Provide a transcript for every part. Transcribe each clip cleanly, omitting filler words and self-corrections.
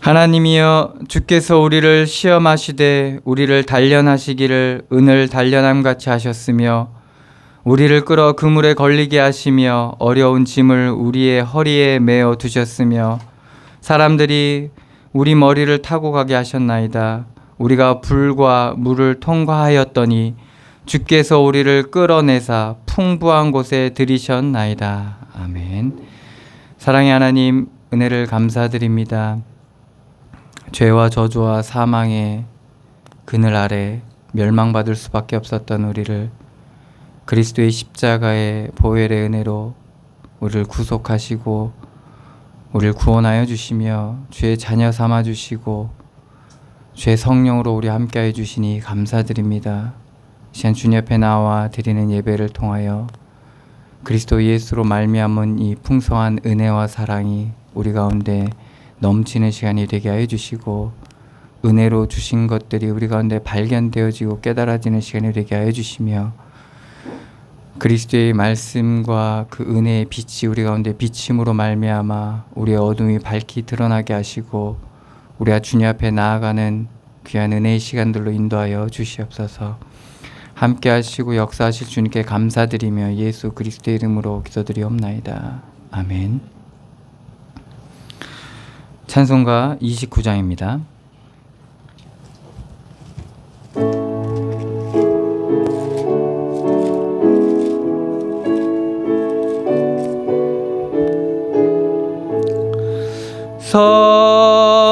하나님이여, 주께서 우리를 시험하시되 우리를 단련하시기를 은을 단련함 같이 하셨으며, 우리를 끌어 그물에 걸리게 하시며 어려운 짐을 우리의 허리에 메어 두셨으며, 사람들이 우리 머리를 타고 가게 하셨나이다. 우리가 불과 물을 통과하였더니 주께서 우리를 끌어내사 풍부한 곳에 들이셨나이다. 아멘. 사랑의 하나님, 은혜를 감사드립니다. 죄와 저주와 사망의 그늘 아래 멸망받을 수밖에 없었던 우리를 그리스도의 십자가의 보혈의 은혜로 우리를 구속하시고 우리를 구원하여 주시며 주의 자녀 삼아 주시고 주의 성령으로 우리 함께하여 주시니 감사드립니다. 시간 주님 앞에 나와 드리는 예배를 통하여 그리스도 예수로 말미암은 이 풍성한 은혜와 사랑이 우리 가운데 넘치는 시간이 되게 하여 주시고, 은혜로 주신 것들이 우리 가운데 발견되어지고 깨달아지는 시간이 되게 하여 주시며, 그리스도의 말씀과 그 은혜의 빛이 우리 가운데 비침으로 말미암아 우리의 어둠이 밝히 드러나게 하시고 우리가 주님 앞에 나아가는 귀한 은혜의 시간들로 인도하여 주시옵소서. 함께 하시고 역사하실 주님께 감사드리며 예수 그리스도의 이름으로 기도드리옵나이다. 아멘. 찬송가 29장입니다.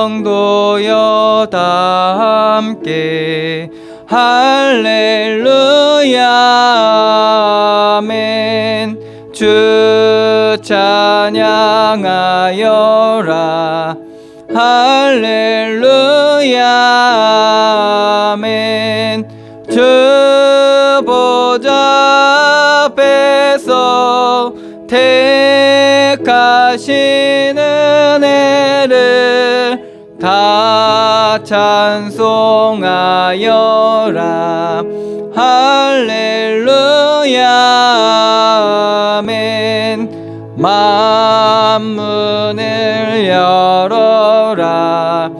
성도여 다 함께 할렐루야 아멘. 주 찬양하여라 할렐루야 아멘. 주 보좌 앞에서 택하신 은혜를 다 찬송하여라 할렐루야 아멘. 만문을 열어라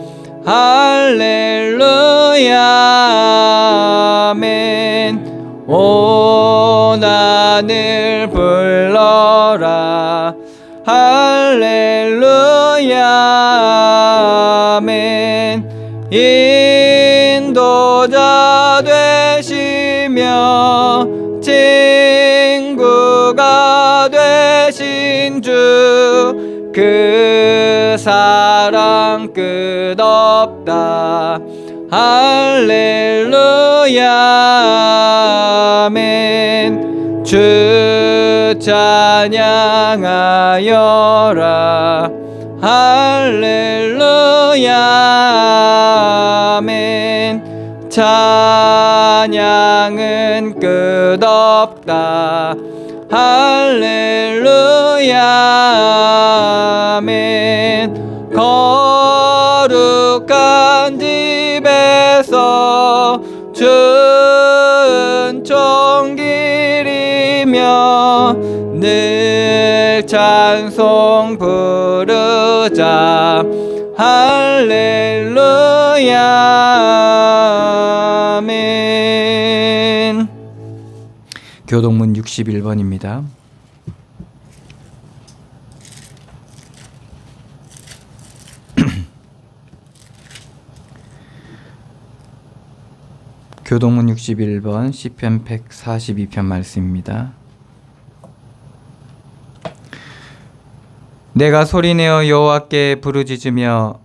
할렐루야 아멘. 온 하늘 불러라 할렐루야 아멘. 인도자 되시며 친구가 되신 주 그 사랑 끝없다 할렐루야 아멘. 주 찬양하여라 할렐루야 아멘. 찬양은 끝없다 할렐루야 아멘. 거룩한 집에서 은총 기리며 늘 찬송 부르자 할렐루야 아멘. 교동문 61번입니다. 교동문 61번 시편 142편 말씀입니다. 내가 소리내어 여호와께 부르짖으며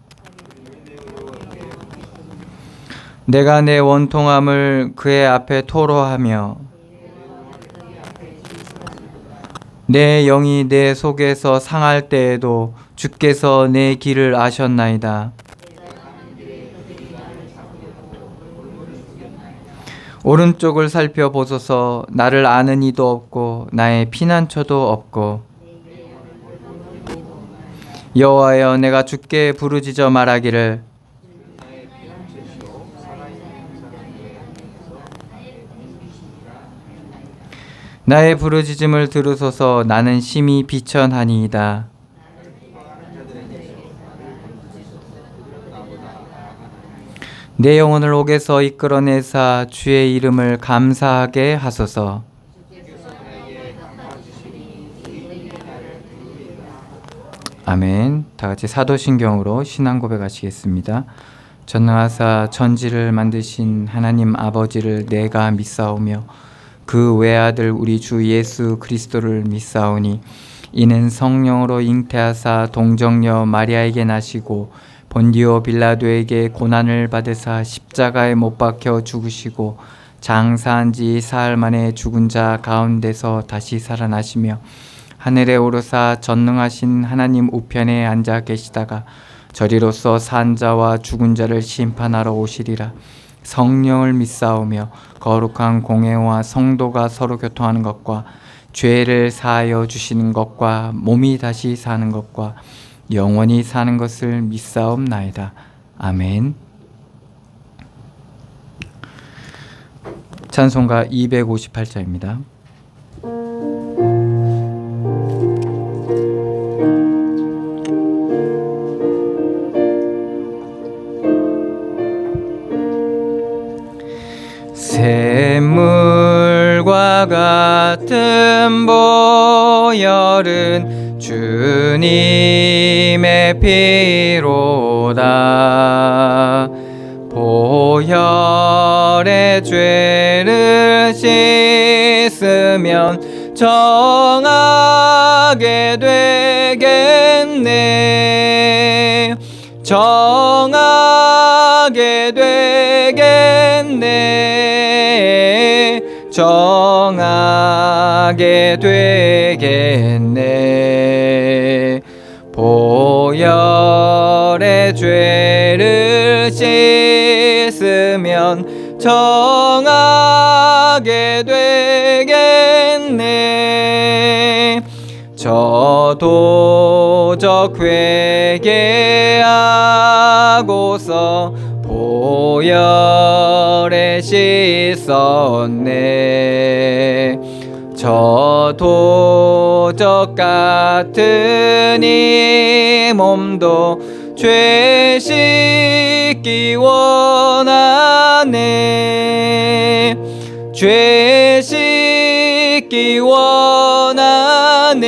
내가 내 원통함을 그의 앞에 토로하며 내 영이 내 속에서 상할 때에도 주께서 내 길을 아셨나이다. 오른쪽을 살펴보소서. 나를 아는 이도 없고 나의 피난처도 없고. 여호와여, 내가 주께 부르짖어 말하기를 나의 부르짖음을 들으소서. 나는 심히 비천하니이다. 내 영혼을 옥에서 이끌어내사 주의 이름을 감사하게 하소서. 아멘. 다 같이 사도신경으로 신앙 고백하시겠습니다. 전능하사 천지를 만드신 하나님 아버지를 내가 믿사오며 그 외아들 우리 주 예수 그리스도를 믿사오니 이는 성령으로 잉태하사 동정녀 마리아에게 나시고 본디오 빌라도에게 고난을 받으사 십자가에 못 박혀 죽으시고 장사한 지 사흘 만에 죽은 자 가운데서 다시 살아나시며 하늘에 오르사 전능하신 하나님 우편에 앉아 계시다가 저리로서 산 자와 죽은 자를 심판하러 오시리라. 성령을 믿사오며 거룩한 공회와 성도가 서로 교통하는 것과 죄를 사하여 주시는 것과 몸이 다시 사는 것과 영원히 사는 것을 믿사옵나이다. 아멘. 찬송가 258자입니다. 샘물과 같은 보혈은 주님의 피로다. 보혈의 죄를 씻으면 정하게 되겠네. 정하게 되겠네. 정하게 되겠네. 보혈의 죄를 씻으면 정하게 되겠네. 저도적 회개하고서 보혈에 씻었네. 저도적 같은 이 몸도 죄 씻기 원하네. 죄 씻기 원하네.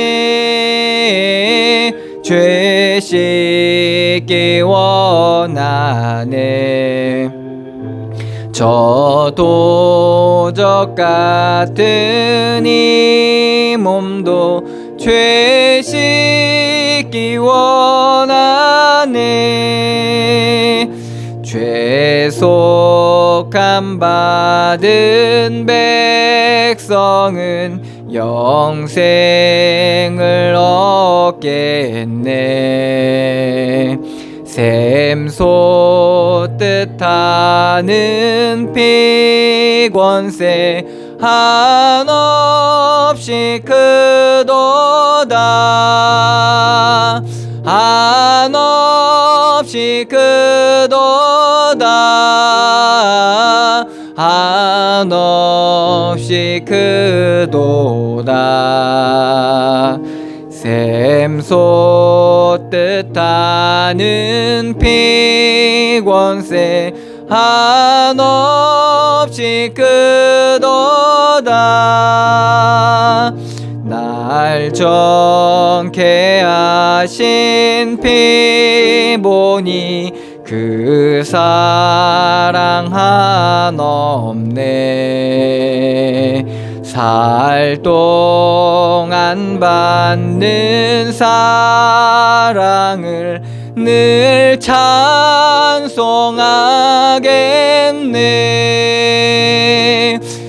죄 씻기 원하네. 저도적 같은 이 몸도 죄 씻기 원하네. 죄속함 받은 백성은 영생을 얻겠네. 샘솟듯 하는 피권세 한없이 크도다. 한없이 크도다. 한없이 크도다. 샘솟듯 하는 피권세 한없이 크도다. 날 정케 하신 피 보니 그 사랑 한없네. 살 동안 받는 사랑을 늘 찬송하겠네.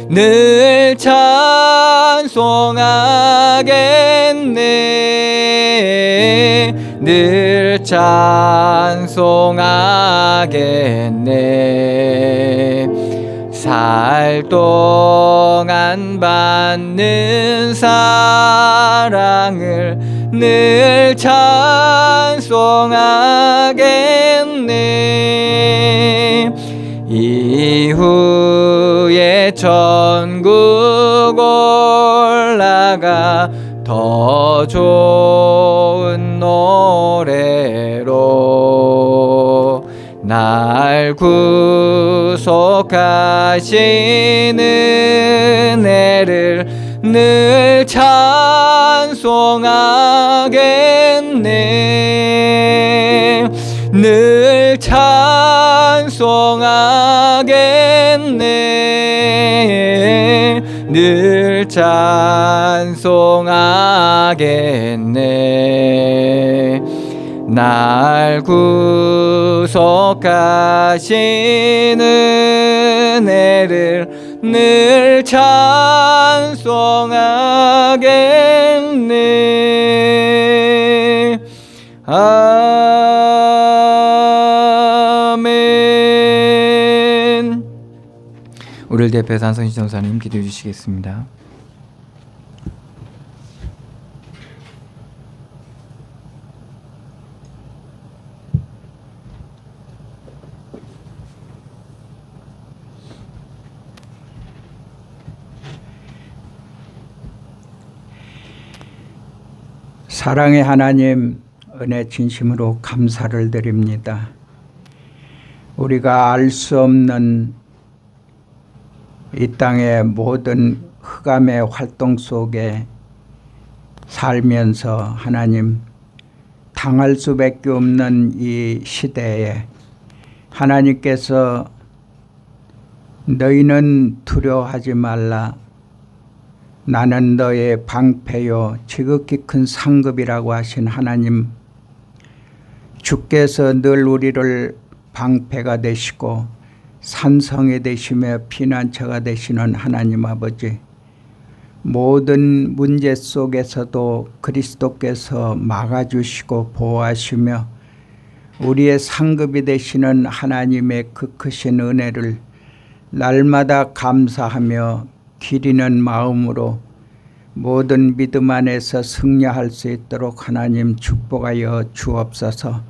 늘 찬송하겠네. 늘 찬송하겠네. 살 동안 받는 사랑을 늘 찬송하겠네. 이후에 천국 올라가 더 좋은 노래로 나 날 구속하시는 은혜를 늘 찬송하겠네. 늘 찬송하겠네. 늘 찬송하겠네. 날 구속하시는 은혜를 늘 찬송하겠네. 아멘. 우리를 대표해서 한성신 전사님 기도해 주시겠습니다. 사랑의 하나님, 은혜 진심으로 감사를 드립니다. 우리가 알 수 없는 이 땅의 모든 흑암의 활동 속에 살면서 하나님, 당할 수밖에 없는 이 시대에 하나님께서 너희는 두려워하지 말라, 나는 너의 방패요 지극히 큰 상급이라고 하신 하나님, 주께서 늘 우리를 방패가 되시고 산성이 되시며 피난처가 되시는 하나님 아버지, 모든 문제 속에서도 그리스도께서 막아주시고 보호하시며 우리의 상급이 되시는 하나님의 그 크신 은혜를 날마다 감사하며 기리는 마음으로 모든 믿음 안에서 승리할 수 있도록 하나님 축복하여 주옵소서.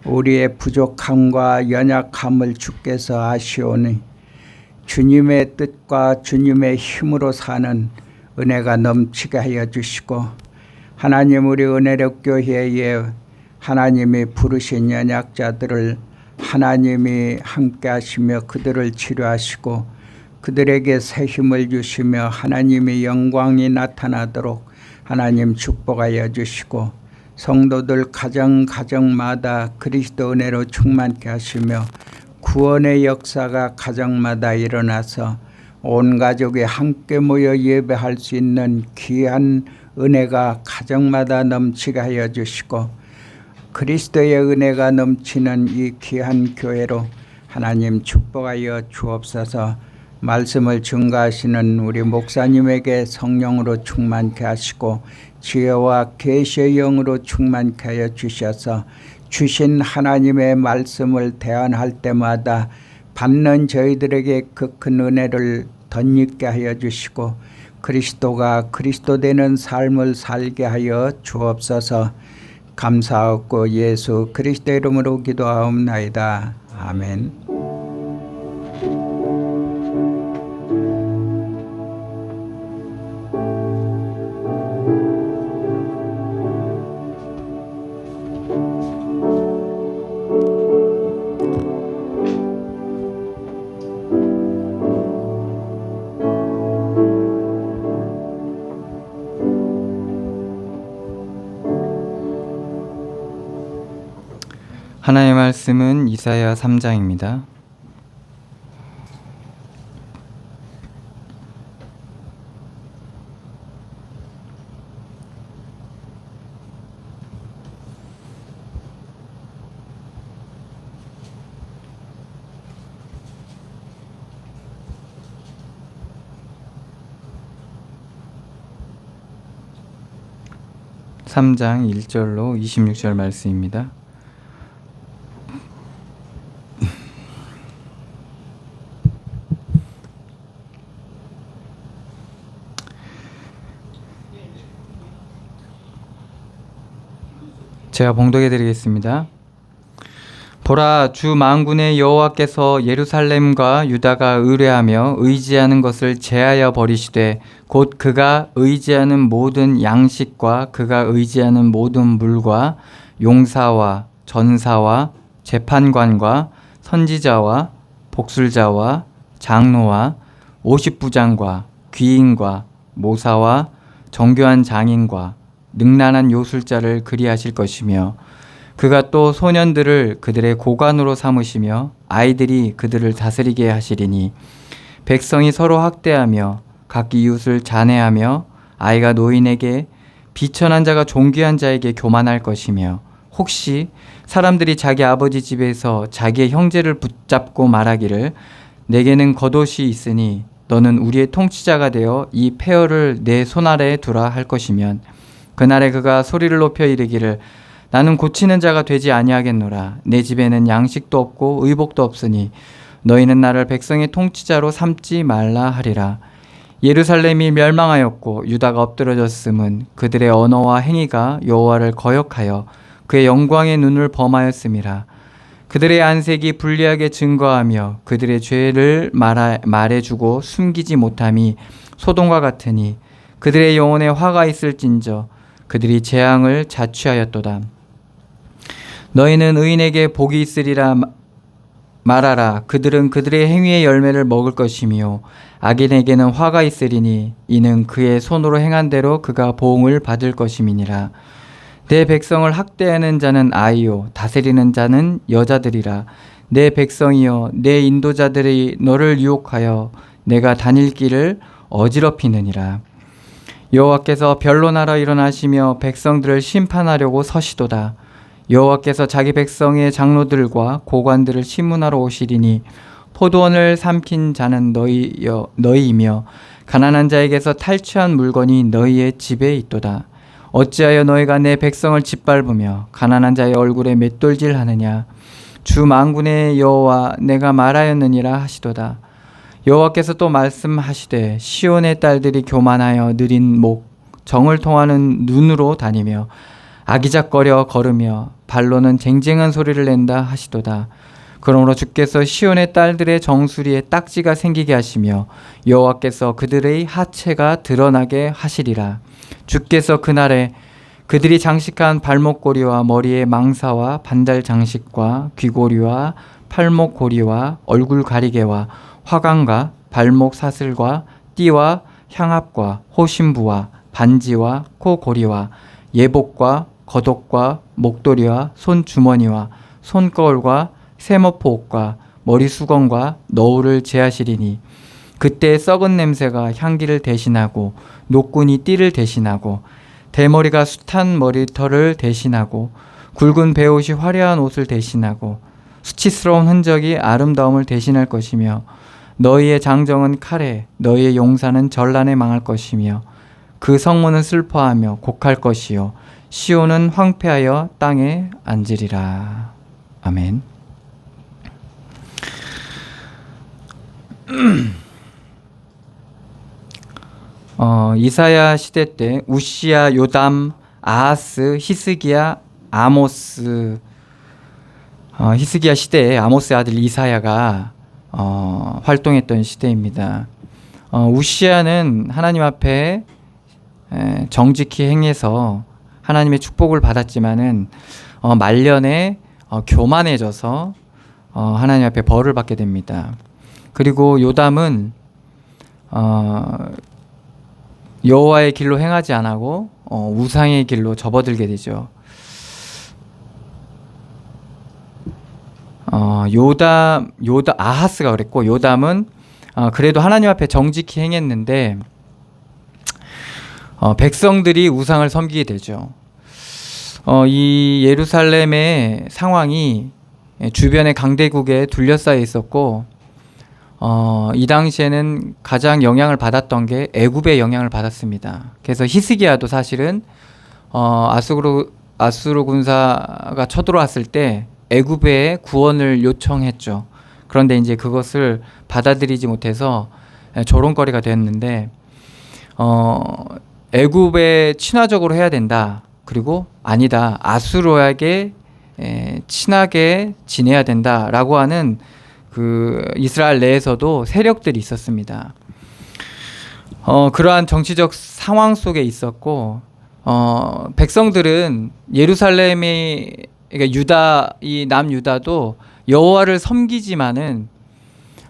우리의 부족함과 연약함을 주께서 아시오니 주님의 뜻과 주님의 힘으로 사는 은혜가 넘치게 하여 주시고, 하나님 우리 은혜력 교회에 하나님이 부르신 연약자들을 하나님이 함께 하시며 그들을 치료하시고 그들에게 새 힘을 주시며 하나님의 영광이 나타나도록 하나님 축복하여 주시고, 성도들 가정마다 그리스도 은혜로 충만케 하시며 구원의 역사가 가정마다 일어나서 온 가족이 함께 모여 예배할 수 있는 귀한 은혜가 가정마다 넘치게 하여 주시고, 그리스도의 은혜가 넘치는 이 귀한 교회로 하나님 축복하여 주옵소서. 말씀을 증거하시는 우리 목사님에게 성령으로 충만케 하시고 지혜와 계시의 영으로 충만케 하여 주셔서 주신 하나님의 말씀을 대언할 때마다 받는 저희들에게 그 큰 은혜를 덧입게 하여 주시고 그리스도가 그리스도 되는 삶을 살게 하여 주옵소서. 감사하고 예수 그리스도 이름으로 기도하옵나이다. 아멘. 하나님의 말씀은 이사야 3장입니다. (3장) 1절로 26절 말씀입니다. 제가 봉독해 드리겠습니다. 보라, 주 만군의 여호와께서 예루살렘과 유다가 의뢰하며 의지하는 것을 제하여 버리시되 곧 그가 의지하는 모든 양식과 그가 의지하는 모든 물과 용사와 전사와 재판관과 선지자와 복술자와 장로와 50부장과 귀인과 모사와 정교한 장인과 능란한 요술자를 그리하실 것이며 그가 또 소년들을 그들의 고관으로 삼으시며 아이들이 그들을 다스리게 하시리니 백성이 서로 학대하며 각 이웃을 잔해하며 아이가 노인에게 비천한 자가 존귀한 자에게 교만할 것이며 혹시 사람들이 자기 아버지 집에서 자기의 형제를 붙잡고 말하기를 내게는 겉옷이 있으니 너는 우리의 통치자가 되어 이 폐허를 내 손아래에 두라 할 것이면 그날에 그가 소리를 높여 이르기를 나는 고치는 자가 되지 아니하겠노라. 내 집에는 양식도 없고 의복도 없으니 너희는 나를 백성의 통치자로 삼지 말라 하리라. 예루살렘이 멸망하였고 유다가 엎드러졌음은 그들의 언어와 행위가 여호와를 거역하여 그의 영광의 눈을 범하였음이라. 그들의 안색이 불리하게 증거하며 그들의 죄를 말해주고 숨기지 못함이 소돔과 같으니 그들의 영혼에 화가 있을진저 그들이 재앙을 자취하였도다. 너희는 의인에게 복이 있으리라 말하라. 그들은 그들의 행위의 열매를 먹을 것이며 악인에게는 화가 있으리니 이는 그의 손으로 행한 대로 그가 보응을 받을 것임이니라. 내 백성을 학대하는 자는 아이요 다스리는 자는 여자들이라. 내 백성이여 내 인도자들이 너를 유혹하여 내가 다닐 길을 어지럽히느니라. 여호와께서 변론하러 일어나시며 백성들을 심판하려고 서시도다. 여호와께서 자기 백성의 장로들과 고관들을 심문하러 오시리니 포도원을 삼킨 자는 너희이며 가난한 자에게서 탈취한 물건이 너희의 집에 있도다. 어찌하여 너희가 내 백성을 짓밟으며 가난한 자의 얼굴에 맷돌질하느냐. 주 만군의 여호와 내가 말하였느니라 하시도다. 여호와께서 또 말씀하시되 시온의 딸들이 교만하여 느린 목 정을 통하는 눈으로 다니며 아기작거려 걸으며 발로는 쟁쟁한 소리를 낸다 하시도다. 그러므로 주께서 시온의 딸들의 정수리에 딱지가 생기게 하시며 여호와께서 그들의 하체가 드러나게 하시리라. 주께서 그날에 그들이 장식한 발목고리와 머리에 망사와 반달 장식과 귀고리와 팔목고리와 얼굴 가리개와 화관과 발목 사슬과 띠와 향압과 호심부와 반지와 코고리와 예복과 겉옷과 목도리와 손주머니와 손거울과 세머포옷과 머리수건과 너울을 제하시리니 그때 썩은 냄새가 향기를 대신하고 노끈이 띠를 대신하고 대머리가 숱한 머리털을 대신하고 굵은 베옷이 화려한 옷을 대신하고 수치스러운 흔적이 아름다움을 대신할 것이며 너희의 장정은 칼에 너희의 용사는 전란에 망할 것이며 그 성문은 슬퍼하며 곡할 것이요 시온은 황폐하여 땅에 앉으리라. 아멘. 이사야 시대 때 우시야, 요담, 아하스, 히스기야, 아모스 히스기야 시대에 아모스의 아들 이사야가 활동했던 시대입니다. 우시야는 하나님 앞에 정직히 행해서 하나님의 축복을 받았지만은 말년에 교만해져서 하나님 앞에 벌을 받게 됩니다. 그리고 요담은 여호와의 길로 행하지 않고 우상의 길로 접어들게 되죠. 아하스가 그랬고 요담은 그래도 하나님 앞에 정직히 행했는데 백성들이 우상을 섬기게 되죠. 이 예루살렘의 상황이 주변의 강대국에 둘러싸여 있었고 이 당시에는 가장 영향을 받았던 게 애굽의 영향을 받았습니다. 그래서 히스기야도 사실은 아수르 군사가 쳐들어왔을 때 애굽에 구원을 요청했죠. 그런데 이제 그것을 받아들이지 못해서 조롱거리가 됐는데 애굽에 친화적으로 해야 된다. 그리고 아니다. 아수르에게 친하게 지내야 된다라고 하는 그 이스라엘 내에서도 세력들이 있었습니다. 그러한 정치적 상황 속에 있었고 백성들은 예루살렘이 그러니까 이 남유다도 여호와를 섬기지만은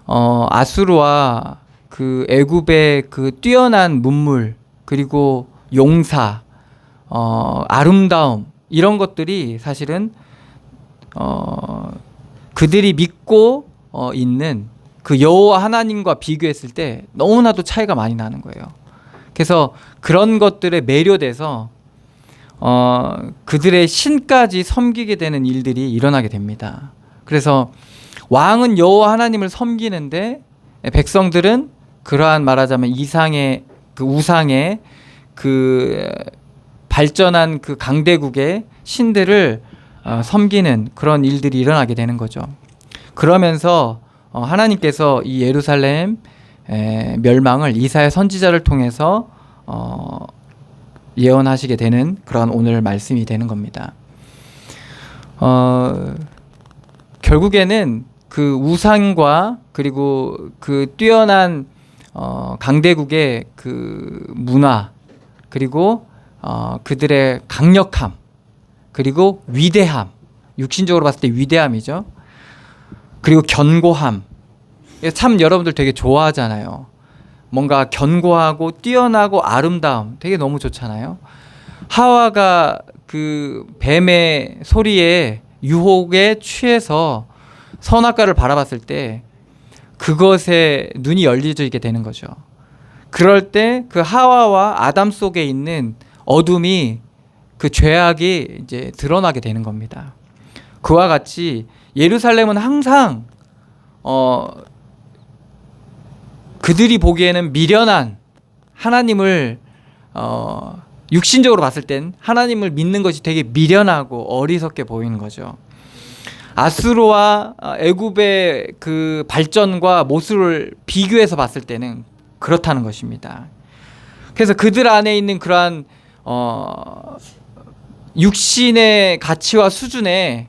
아수르와 그 애굽의 그 뛰어난 문물 그리고 용사, 아름다움 이런 것들이 사실은 그들이 믿고 있는 그 여호와 하나님과 비교했을 때 너무나도 차이가 많이 나는 거예요. 그래서 그런 것들에 매료돼서 그들의 신까지 섬기게 되는 일들이 일어나게 됩니다. 그래서 왕은 여호와 하나님을 섬기는데 백성들은 그러한 말하자면 이상의 그 우상의 그 발전한 그 강대국의 신들을 섬기는 그런 일들이 일어나게 되는 거죠. 그러면서 하나님께서 이 예루살렘 멸망을 이사야 선지자를 통해서 예언하시게 되는 그런 오늘 말씀이 되는 겁니다. 결국에는 그 우상과 그리고 그 뛰어난 강대국의 그 문화 그리고 그들의 강력함 그리고 위대함, 육신적으로 봤을 때 위대함이죠. 그리고 견고함. 참 여러분들 되게 좋아하잖아요. 뭔가 견고하고 뛰어나고 아름다움 되게 너무 좋잖아요. 하와가 그 뱀의 소리에 유혹에 취해서 선악과를 바라봤을 때 그것에 눈이 열려지게 되는 거죠. 그럴 때 그 하와와 아담 속에 있는 어둠이 그 죄악이 이제 드러나게 되는 겁니다. 그와 같이 예루살렘은 항상 그들이 보기에는 미련한 하나님을 육신적으로 봤을 땐 하나님을 믿는 것이 되게 미련하고 어리석게 보이는 거죠. 아수르와 애굽의 그 발전과 모습을 비교해서 봤을 때는 그렇다는 것입니다. 그래서 그들 안에 있는 그러한 육신의 가치와 수준이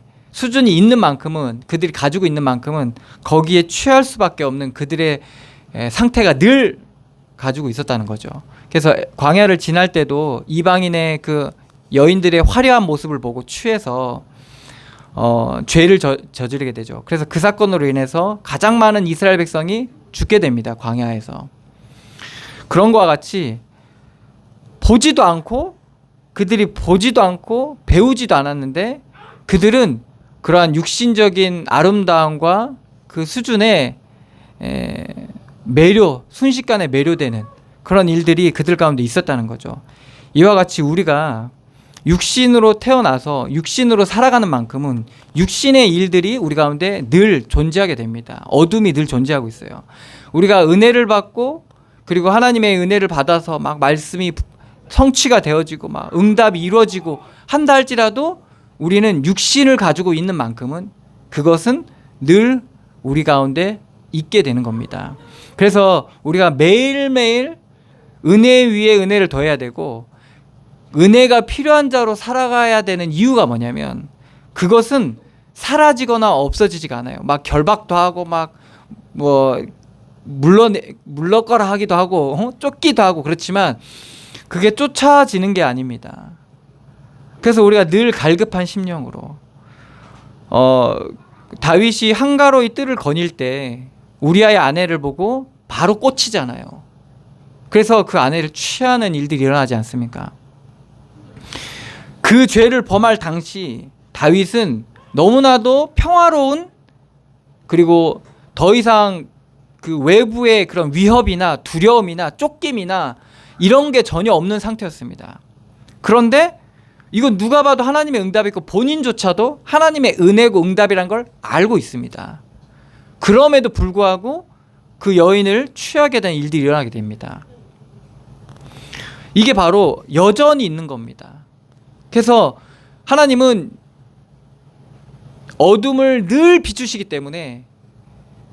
있는 만큼은 그들이 가지고 있는 만큼은 거기에 취할 수밖에 없는 그들의 상태가 늘 가지고 있었다는 거죠. 그래서 광야를 지날 때도 이방인의 그 여인들의 화려한 모습을 보고 취해서 죄를 저지르게 되죠. 그래서 그 사건으로 인해서 가장 많은 이스라엘 백성이 죽게 됩니다. 광야에서. 그런 것과 같이 그들이 보지도 않고 배우지도 않았는데 그들은 그러한 육신적인 아름다움과 그 수준에 순식간에 매료되는 그런 일들이 그들 가운데 있었다는 거죠. 이와 같이 우리가 육신으로 태어나서 육신으로 살아가는 만큼은 육신의 일들이 우리 가운데 늘 존재하게 됩니다. 어둠이 늘 존재하고 있어요. 우리가 은혜를 받고 그리고 하나님의 은혜를 받아서 막 말씀이 성취가 되어지고 막 응답이 이루어지고 한다 할지라도 우리는 육신을 가지고 있는 만큼은 그것은 늘 우리 가운데 있게 되는 겁니다. 그래서 우리가 매일매일 은혜 위에 은혜를 더해야 되고 은혜가 필요한 자로 살아가야 되는 이유가 뭐냐면 그것은 사라지거나 없어지지가 않아요. 막 결박도 하고 막 뭐 물러거라 하기도 하고 쫓기도 하고 그렇지만 그게 쫓아지는 게 아닙니다. 그래서 우리가 늘 갈급한 심령으로 다윗이 한가로이 뜰을 거닐 때 우리아의 아내를 보고 바로 꽂히잖아요. 그래서 그 아내를 취하는 일들이 일어나지 않습니까? 그 죄를 범할 당시 다윗은 너무나도 평화로운 그리고 더 이상 그 외부의 그런 위협이나 두려움이나 쫓김이나 이런 게 전혀 없는 상태였습니다. 그런데 이건 누가 봐도 하나님의 응답이 있고 본인조차도 하나님의 은혜고 응답이란 걸 알고 있습니다. 그럼에도 불구하고 그 여인을 취하게 된 일들이 일어나게 됩니다. 이게 바로 여전히 있는 겁니다. 그래서 하나님은 어둠을 늘 비추시기 때문에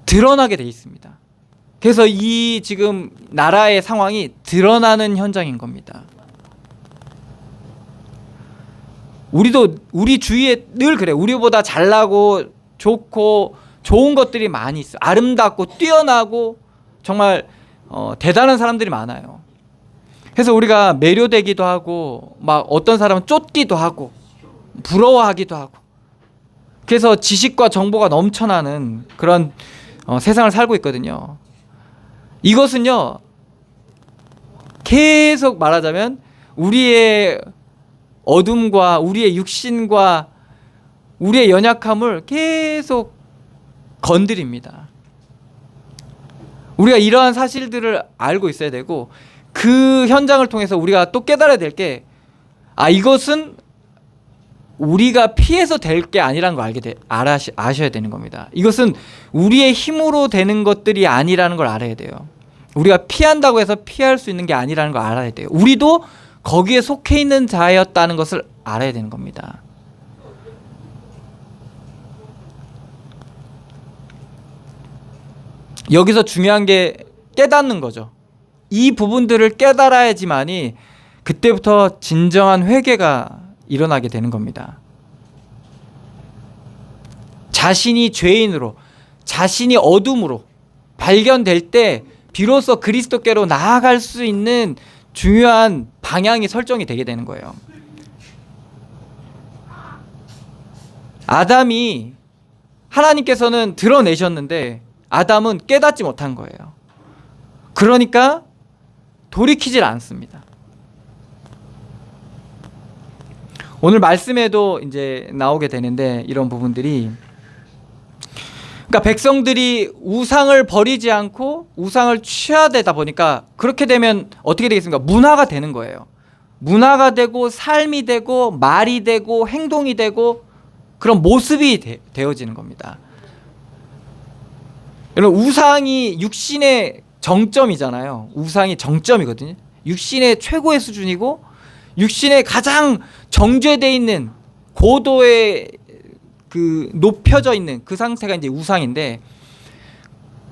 드러나게 돼 있습니다. 그래서 이 지금 나라의 상황이 드러나는 현장인 겁니다. 우리 주위에 늘 그래. 우리보다 잘나고 좋고 좋은 것들이 많이 있어. 아름답고 뛰어나고 정말 대단한 사람들이 많아요. 그래서 우리가 매료되기도 하고 막 어떤 사람은 쫓기도 하고 부러워하기도 하고 그래서 지식과 정보가 넘쳐나는 그런 세상을 살고 있거든요. 이것은요, 계속 말하자면 우리의 어둠과 우리의 육신과 우리의 연약함을 계속 건드립니다. 우리가 이러한 사실들을 알고 있어야 되고, 그 현장을 통해서 우리가 또 깨달아야 될 게, 이것은 우리가 피해서 될 게 아니라는 걸 아셔야 되는 겁니다. 이것은 우리의 힘으로 되는 것들이 아니라는 걸 알아야 돼요. 우리가 피한다고 해서 피할 수 있는 게 아니라는 걸 알아야 돼요. 우리도 거기에 속해 있는 자였다는 것을 알아야 되는 겁니다. 여기서 중요한 게 깨닫는 거죠. 이 부분들을 깨달아야지만이 그때부터 진정한 회개가 일어나게 되는 겁니다. 자신이 죄인으로, 자신이 어둠으로 발견될 때 비로소 그리스도께로 나아갈 수 있는 중요한 방향이 설정이 되게 되는 거예요. 아담이 하나님께서는 드러내셨는데 아담은 깨닫지 못한 거예요. 그러니까 돌이키질 않습니다. 오늘 말씀에도 이제 나오게 되는데, 이런 부분들이, 그러니까 백성들이 우상을 버리지 않고 우상을 취하되다 보니까 그렇게 되면 어떻게 되겠습니까? 문화가 되는 거예요. 문화가 되고 삶이 되고 말이 되고 행동이 되고 그런 모습이 되어지는 겁니다. 여러분, 우상이 육신의 정점이잖아요. 우상이 정점이거든요. 육신의 최고의 수준이고 육신의 가장 정죄되어 있는 고도의 그 높여져 있는 그 상태가 이제 우상인데,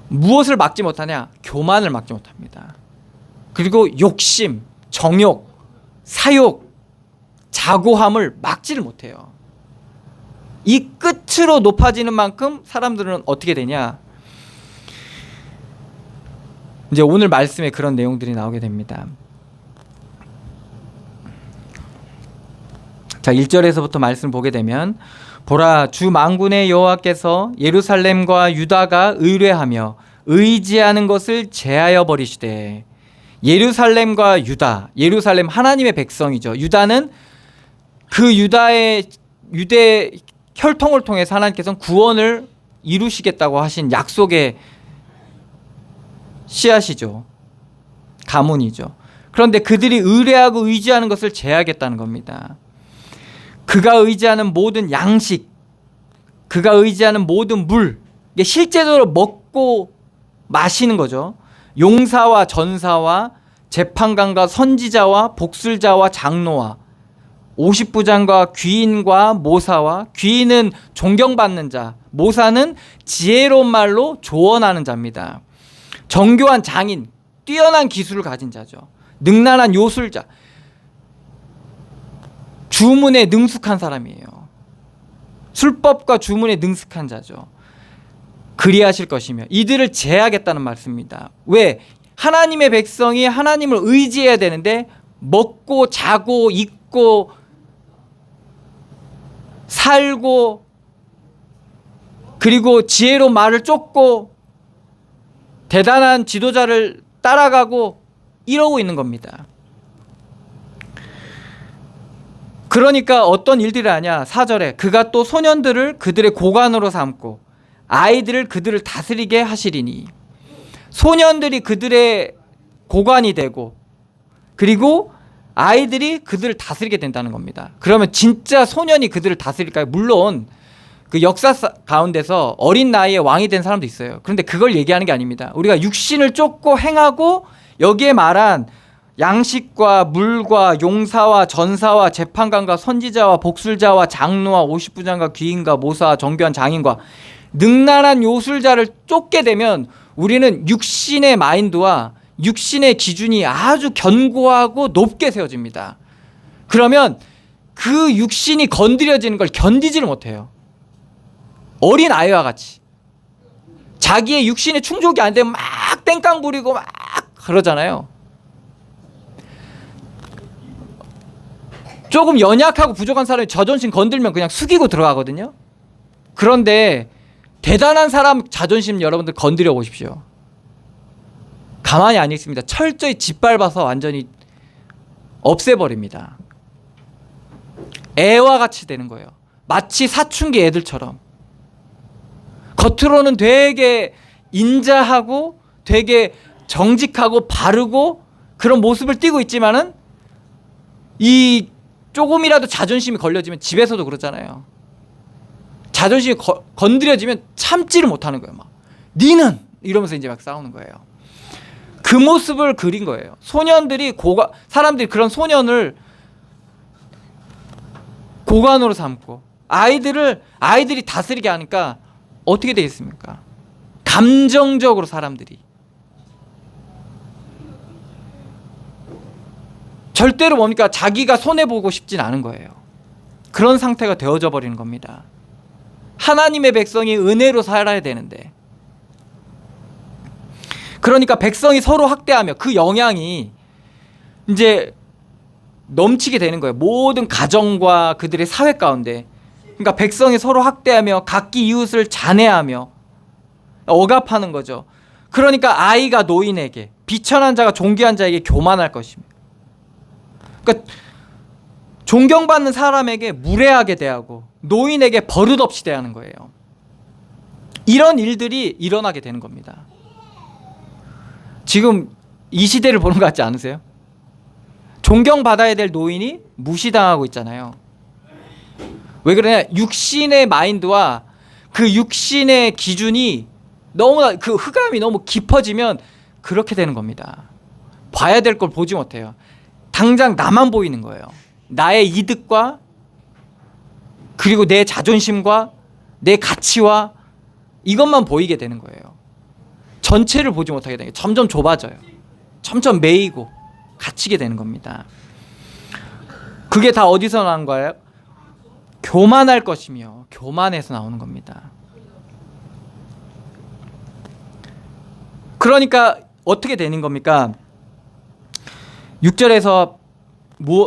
무엇을 막지 못하냐? 교만을 막지 못합니다. 그리고 욕심, 정욕, 사욕, 자고함을 막지를 못해요. 이 끝으로 높아지는 만큼 사람들은 어떻게 되냐? 이제 오늘 말씀에 그런 내용들이 나오게 됩니다. 자, 1절에서부터 말씀 보게 되면, 보라, 주 만군의 여호와께서 예루살렘과 유다가 의뢰하며 의지하는 것을 제하여 버리시되. 예루살렘과 유다, 예루살렘 하나님의 백성이죠. 유다는 그 유대 혈통을 통해서 하나님께서는 구원을 이루시겠다고 하신 약속의 씨앗이죠. 가문이죠. 그런데 그들이 의뢰하고 의지하는 것을 제하겠다는 겁니다. 그가 의지하는 모든 양식, 그가 의지하는 모든 물, 이게 실제적으로 먹고 마시는 거죠. 용사와 전사와 재판관과 선지자와 복술자와 장로와 50부장과 귀인과 모사와, 귀인은 존경받는 자, 모사는 지혜로운 말로 조언하는 자입니다. 정교한 장인, 뛰어난 기술을 가진 자죠. 능란한 요술자, 주문에 능숙한 사람이에요. 술법과 주문에 능숙한 자죠. 그리하실 것이며 이들을 제하겠다는 말씀입니다. 왜? 하나님의 백성이 하나님을 의지해야 되는데 먹고 자고 입고 살고 그리고 지혜로운 말을 쫓고 대단한 지도자를 따라가고 이러고 있는 겁니다. 그러니까 어떤 일들을 하냐? 4절에 그가 또 소년들을 그들의 고관으로 삼고 아이들을 그들을 다스리게 하시리니, 소년들이 그들의 고관이 되고 그리고 아이들이 그들을 다스리게 된다는 겁니다. 그러면 진짜 소년이 그들을 다스릴까요? 물론 그 역사 가운데서 어린 나이에 왕이 된 사람도 있어요. 그런데 그걸 얘기하는 게 아닙니다. 우리가 육신을 쫓고 행하고 여기에 말한 양식과 물과 용사와 전사와 재판관과 선지자와 복술자와 장로와 50부장과 귀인과 모사와 정교한 장인과 능란한 요술자를 쫓게 되면 우리는 육신의 마인드와 육신의 기준이 아주 견고하고 높게 세워집니다. 그러면 그 육신이 건드려지는 걸 견디지를 못해요. 어린 아이와 같이 자기의 육신에 충족이 안 되면 막 땡깡 부리고 막 그러잖아요. 조금 연약하고 부족한 사람이 자존심 건들면 그냥 숙이고 들어가거든요. 그런데 대단한 사람 자존심 여러분들 건드려 보십시오. 가만히 안 있습니다. 철저히 짓밟아서 완전히 없애버립니다. 애와 같이 되는 거예요. 마치 사춘기 애들처럼. 겉으로는 되게 인자하고 되게 정직하고 바르고 그런 모습을 띠고 있지만은 이 조금이라도 자존심이 걸려지면 집에서도 그렇잖아요. 자존심이 건드려지면 참지를 못하는 거예요. 막 니는 이러면서 이제 막 싸우는 거예요. 그 모습을 그린 거예요. 소년들이 사람들이 그런 소년을 고관으로 삼고 아이들이 다스리게 하니까 어떻게 되겠습니까? 감정적으로 사람들이 절대로 뭡니까? 자기가 손해보고 싶진 않은 거예요. 그런 상태가 되어져 버리는 겁니다. 하나님의 백성이 은혜로 살아야 되는데, 그러니까 백성이 서로 학대하며 그 영향이 이제 넘치게 되는 거예요. 모든 가정과 그들의 사회 가운데. 그러니까 백성이 서로 학대하며 각기 이웃을 잔해하며 억압하는 거죠. 그러니까 아이가 노인에게, 비천한 자가 존귀한 자에게 교만할 것입니다. 그러니까 존경받는 사람에게 무례하게 대하고 노인에게 버릇없이 대하는 거예요. 이런 일들이 일어나게 되는 겁니다. 지금 이 시대를 보는 것 같지 않으세요? 존경받아야 될 노인이 무시당하고 있잖아요. 왜 그러냐? 육신의 마인드와 그 육신의 기준이 너무나, 그 흑암이 너무 깊어지면 그렇게 되는 겁니다. 봐야 될 걸 보지 못해요. 당장 나만 보이는 거예요. 나의 이득과 그리고 내 자존심과 내 가치와 이것만 보이게 되는 거예요. 전체를 보지 못하게 되는 거예요. 점점 좁아져요. 점점 매이고 갇히게 되는 겁니다. 그게 다 어디서 나온 거예요? 교만할 것이며 교만에서 나오는 겁니다. 그러니까 어떻게 되는 겁니까? 6절에서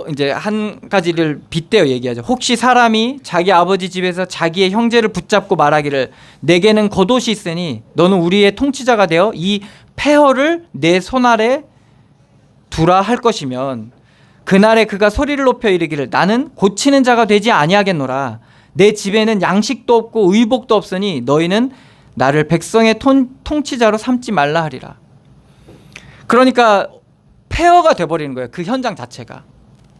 이제 한 가지를 빗대어 얘기하죠. 혹시 사람이 자기 아버지 집에서 자기의 형제를 붙잡고 말하기를 내게는 겉옷이 있으니 너는 우리의 통치자가 되어 이 폐허를 내 손아래 두라 할 것이면 그날에 그가 소리를 높여 이르기를 나는 고치는 자가 되지 아니하겠노라. 내 집에는 양식도 없고 의복도 없으니 너희는 나를 백성의 통치자로 삼지 말라 하리라. 그러니까 폐허가 돼버리는 거예요. 그 현장 자체가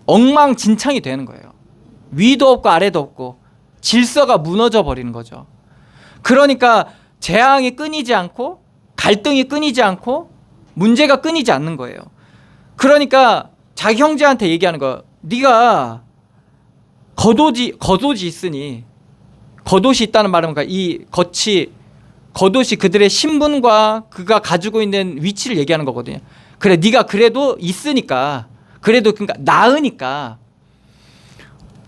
엉망진창이 되는 거예요. 위도 없고 아래도 없고 질서가 무너져 버리는 거죠. 그러니까 재앙이 끊이지 않고 갈등이 끊이지 않고 문제가 끊이지 않는 거예요. 그러니까 자기 형제한테 얘기하는 거예요. 네가 겉옷이 있으니, 겉옷이 있다는 말은 뭔가 이 겉옷이 그들의 신분과 그가 가지고 있는 위치를 얘기하는 거거든요. 그래, 네가 그래도 있으니까, 그래도 그러니까 나으니까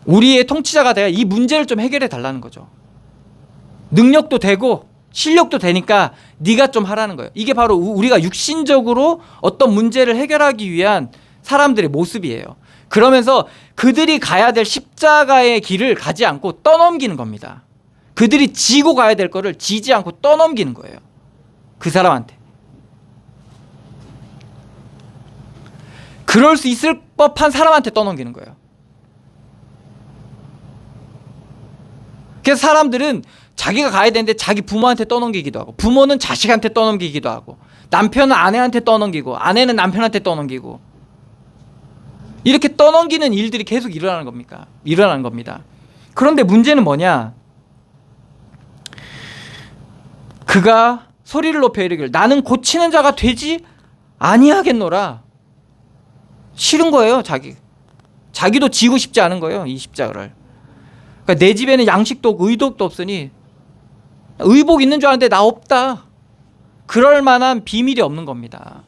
우리의 통치자가 돼야 이 문제를 좀 해결해 달라는 거죠. 능력도 되고 실력도 되니까 네가 좀 하라는 거예요. 이게 바로 우리가 육신적으로 어떤 문제를 해결하기 위한 사람들의 모습이에요. 그러면서 그들이 가야 될 십자가의 길을 가지 않고 떠넘기는 겁니다. 그들이 지고 가야 될 거를 지지 않고 떠넘기는 거예요. 그 사람한테. 그럴 수 있을 법한 사람한테 떠넘기는 거예요. 그래서 사람들은 자기가 가야 되는데 자기 부모한테 떠넘기기도 하고, 부모는 자식한테 떠넘기기도 하고, 남편은 아내한테 떠넘기고, 아내는 남편한테 떠넘기고, 이렇게 떠넘기는 일들이 계속 일어나는 겁니다. 그런데 문제는 뭐냐? 그가 소리를 높여 이르기를 나는 고치는 자가 되지 아니하겠노라. 싫은 거예요. 자기도 지고 싶지 않은 거예요. 이 십자가를. 그러니까 내 집에는 양식도 없고 의복도 없으니, 의복 있는 줄 아는데 나 없다. 그럴 만한 비밀이 없는 겁니다.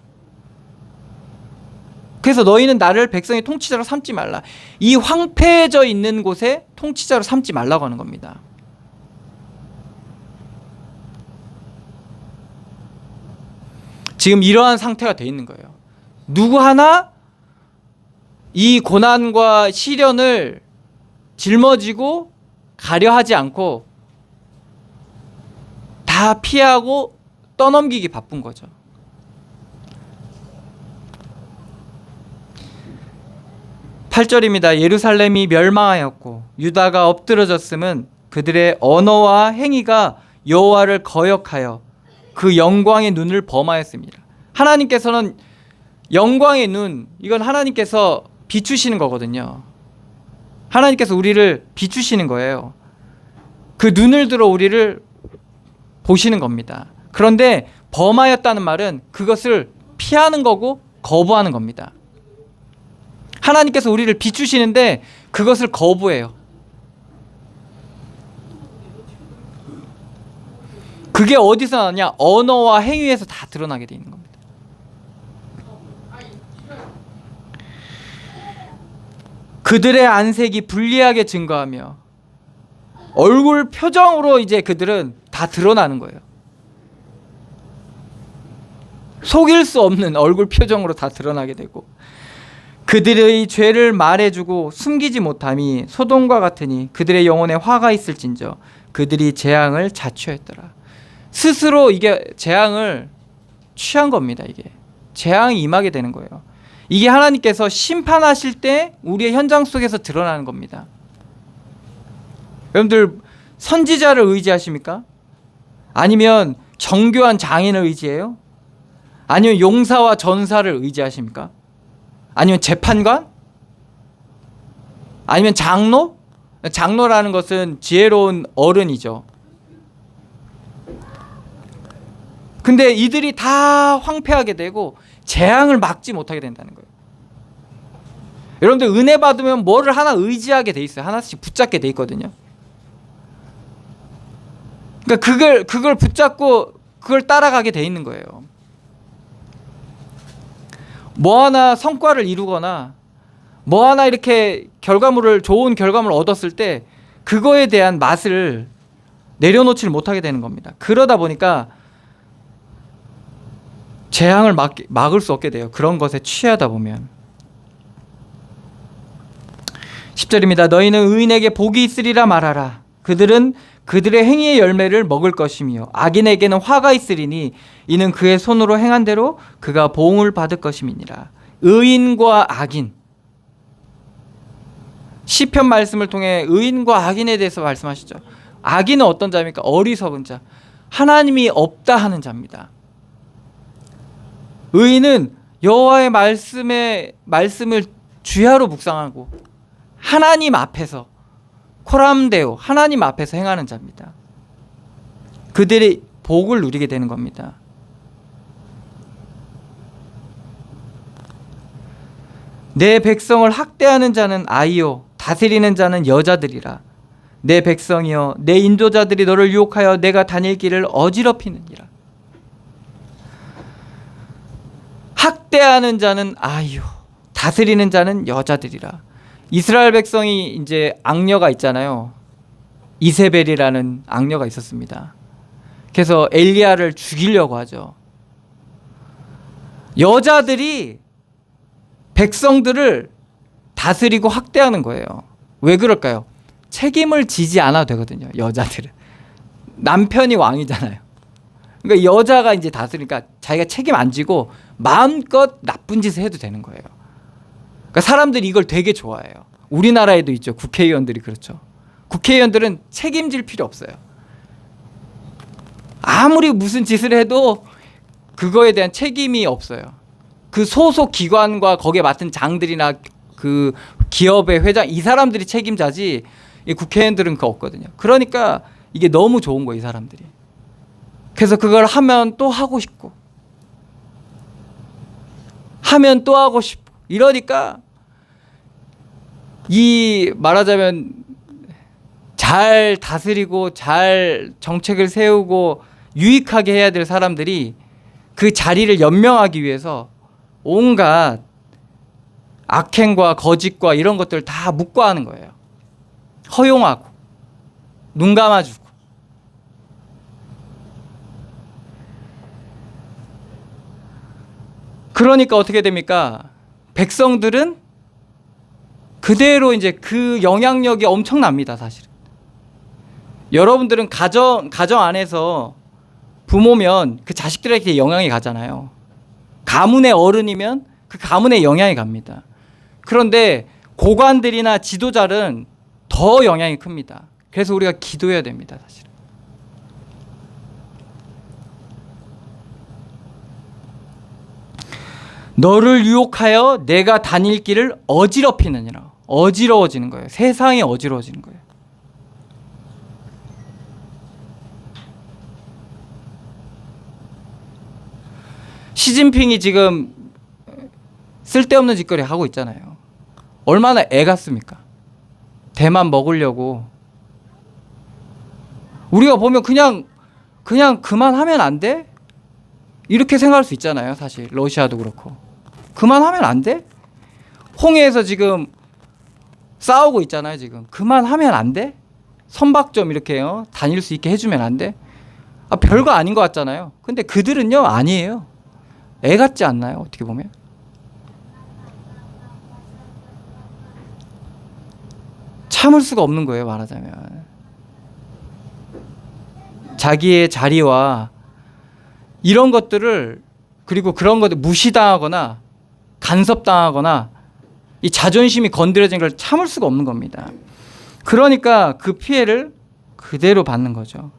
그래서 너희는 나를 백성의 통치자로 삼지 말라. 이 황폐해져 있는 곳에 통치자로 삼지 말라고 하는 겁니다. 지금 이러한 상태가 돼 있는 거예요. 누구 하나 이 고난과 시련을 짊어지고 가려 하지 않고 다 피하고 떠넘기기 바쁜 거죠. (8절입니다) 예루살렘이 멸망하였고 유다가 엎드러졌음은 그들의 언어와 행위가 여호와를 거역하여 그 영광의 눈을 범하였습니다. 하나님께서는 영광의 눈, 이건 하나님께서 비추시는 거거든요. 하나님께서 우리를 비추시는 거예요. 그 눈을 들어 우리를 보시는 겁니다. 그런데 범하였다는 말은 그것을 피하는 거고 거부하는 겁니다. 하나님께서 우리를 비추시는데 그것을 거부해요. 그게 어디서 나냐? 언어와 행위에서 다 드러나게 돼 있는 겁니다. 그들의 안색이 불리하게 증거하며 얼굴 표정으로 이제 그들은 다 드러나는 거예요. 속일 수 없는 얼굴 표정으로 다 드러나게 되고 그들의 죄를 말해주고 숨기지 못함이 소돔과 같으니 그들의 영혼에 화가 있을진저 그들이 재앙을 자초했더라. 스스로 이게 재앙을 취한 겁니다. 이게 재앙이 임하게 되는 거예요. 이게 하나님께서 심판하실 때 우리의 현장 속에서 드러나는 겁니다. 여러분들 선지자를 의지하십니까? 아니면 정교한 장인을 의지해요? 아니면 용사와 전사를 의지하십니까? 아니면 재판관? 아니면 장로? 장로라는 것은 지혜로운 어른이죠. 근데 이들이 다 황폐하게 되고 재앙을 막지 못하게 된다는 거예요. 여러분들 은혜 받으면 뭐를 하나 의지하게 돼 있어요. 하나씩 붙잡게 돼 있거든요. 그러니까 그걸 붙잡고 그걸 따라가게 돼 있는 거예요. 뭐 하나 성과를 이루거나 뭐 하나 이렇게 좋은 결과물을 얻었을 때 그거에 대한 맛을 내려놓지를 못하게 되는 겁니다. 그러다 보니까 재앙을 막을 수 없게 돼요. 그런 것에 취하다 보면. 10절입니다. 너희는 의인에게 복이 있으리라 말하라. 그들은 그들의 행위의 열매를 먹을 것이며 악인에게는 화가 있으리니 이는 그의 손으로 행한 대로 그가 보응을 받을 것임이니라. 의인과 악인. 시편 말씀을 통해 의인과 악인에 대해서 말씀하시죠. 악인은 어떤 자입니까? 어리석은 자. 하나님이 없다 하는 자입니다. 의인은 여호와의 말씀을 주야로 묵상하고 하나님 앞에서 코람데오 하나님 앞에서 행하는 자입니다. 그들이 복을 누리게 되는 겁니다. 내 백성을 학대하는 자는 아이요 다스리는 자는 여자들이라. 내 백성이여 내 인도자들이 너를 유혹하여 내가 다닐 길을 어지럽히느니라. 학대하는 자는 아이요 다스리는 자는 여자들이라. 이스라엘 백성이 이제 악녀가 있잖아요. 이세벨이라는 악녀가 있었습니다. 그래서 엘리야를 죽이려고 하죠. 여자들이 백성들을 다스리고 학대하는 거예요. 왜 그럴까요? 책임을 지지 않아도 되거든요. 여자들은 남편이 왕이잖아요. 그러니까 여자가 이제 다스리니까 자기가 책임 안 지고 마음껏 나쁜 짓을 해도 되는 거예요. 그러니까 사람들이 이걸 되게 좋아해요. 우리나라에도 있죠. 국회의원들이 그렇죠. 국회의원들은 책임질 필요 없어요. 아무리 무슨 짓을 해도 그거에 대한 책임이 없어요. 그 소속 기관과 거기에 맡은 장들이나 그 기업의 회장 이 사람들이 책임자지 이 국회의원들은 그거 없거든요. 그러니까 이게 너무 좋은 거예요. 이 사람들이. 그래서 그걸 하면 또 하고 싶고 하면 또 하고 싶고 이러니까 이 말하자면 잘 다스리고 잘 정책을 세우고 유익하게 해야 될 사람들이 그 자리를 연명하기 위해서 온갖 악행과 거짓과 이런 것들을 다 묵과하는 거예요. 허용하고 눈 감아주고. 그러니까 어떻게 됩니까? 백성들은 그대로 이제 그 영향력이 엄청납니다, 사실은. 여러분들은 가정 안에서 부모면 그 자식들에게 영향이 가잖아요. 가문의 어른이면 그 가문에 영향이 갑니다. 그런데 고관들이나 지도자는 더 영향이 큽니다. 그래서 우리가 기도해야 됩니다, 사실은. 너를 유혹하여 내가 다닐 길을 어지럽히느니라. 어지러워지는 거예요. 세상이 어지러워지는 거예요. 시진핑이 지금 쓸데없는 짓거리 하고 있잖아요. 얼마나 애 같습니까? 대만 먹으려고. 우리가 보면 그냥 그만하면 안 돼? 이렇게 생각할 수 있잖아요. 사실 러시아도 그렇고. 그만하면 안 돼? 홍해에서 지금 싸우고 있잖아요. 지금 그만하면 안 돼? 선박 좀 이렇게 다닐 수 있게 해주면 안 돼? 별거 아닌 것 같잖아요. 근데 그들은요, 아니에요. 애 같지 않나요? 어떻게 보면. 참을 수가 없는 거예요, 말하자면. 자기의 자리와 이런 것들을, 그리고 그런 것들 무시당하거나 간섭당하거나 이 자존심이 건드려진 걸 참을 수가 없는 겁니다. 그러니까 그 피해를 그대로 받는 거죠.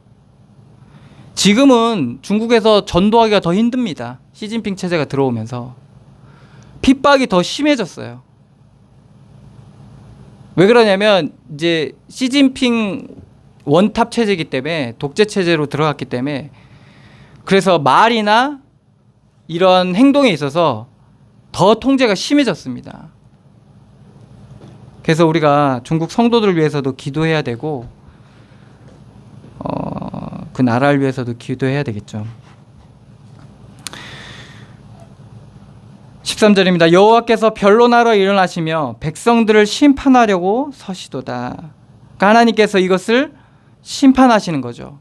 지금은 중국에서 전도하기가 더 힘듭니다. 시진핑 체제가 들어오면서 핍박이 더 심해졌어요. 왜 그러냐면 이제 시진핑 원탑 체제이기 때문에, 독재 체제로 들어갔기 때문에, 그래서 말이나 이런 행동에 있어서 더 통제가 심해졌습니다. 그래서 우리가 중국 성도들을 위해서도 기도해야 되고, 그 나라를 위해서도 기도해야 되겠죠. 13절입니다. 여호와께서 변론하러 일어나시며 백성들을 심판하려고 서시도다. 그러니까 하나님께서 이것을 심판하시는 거죠.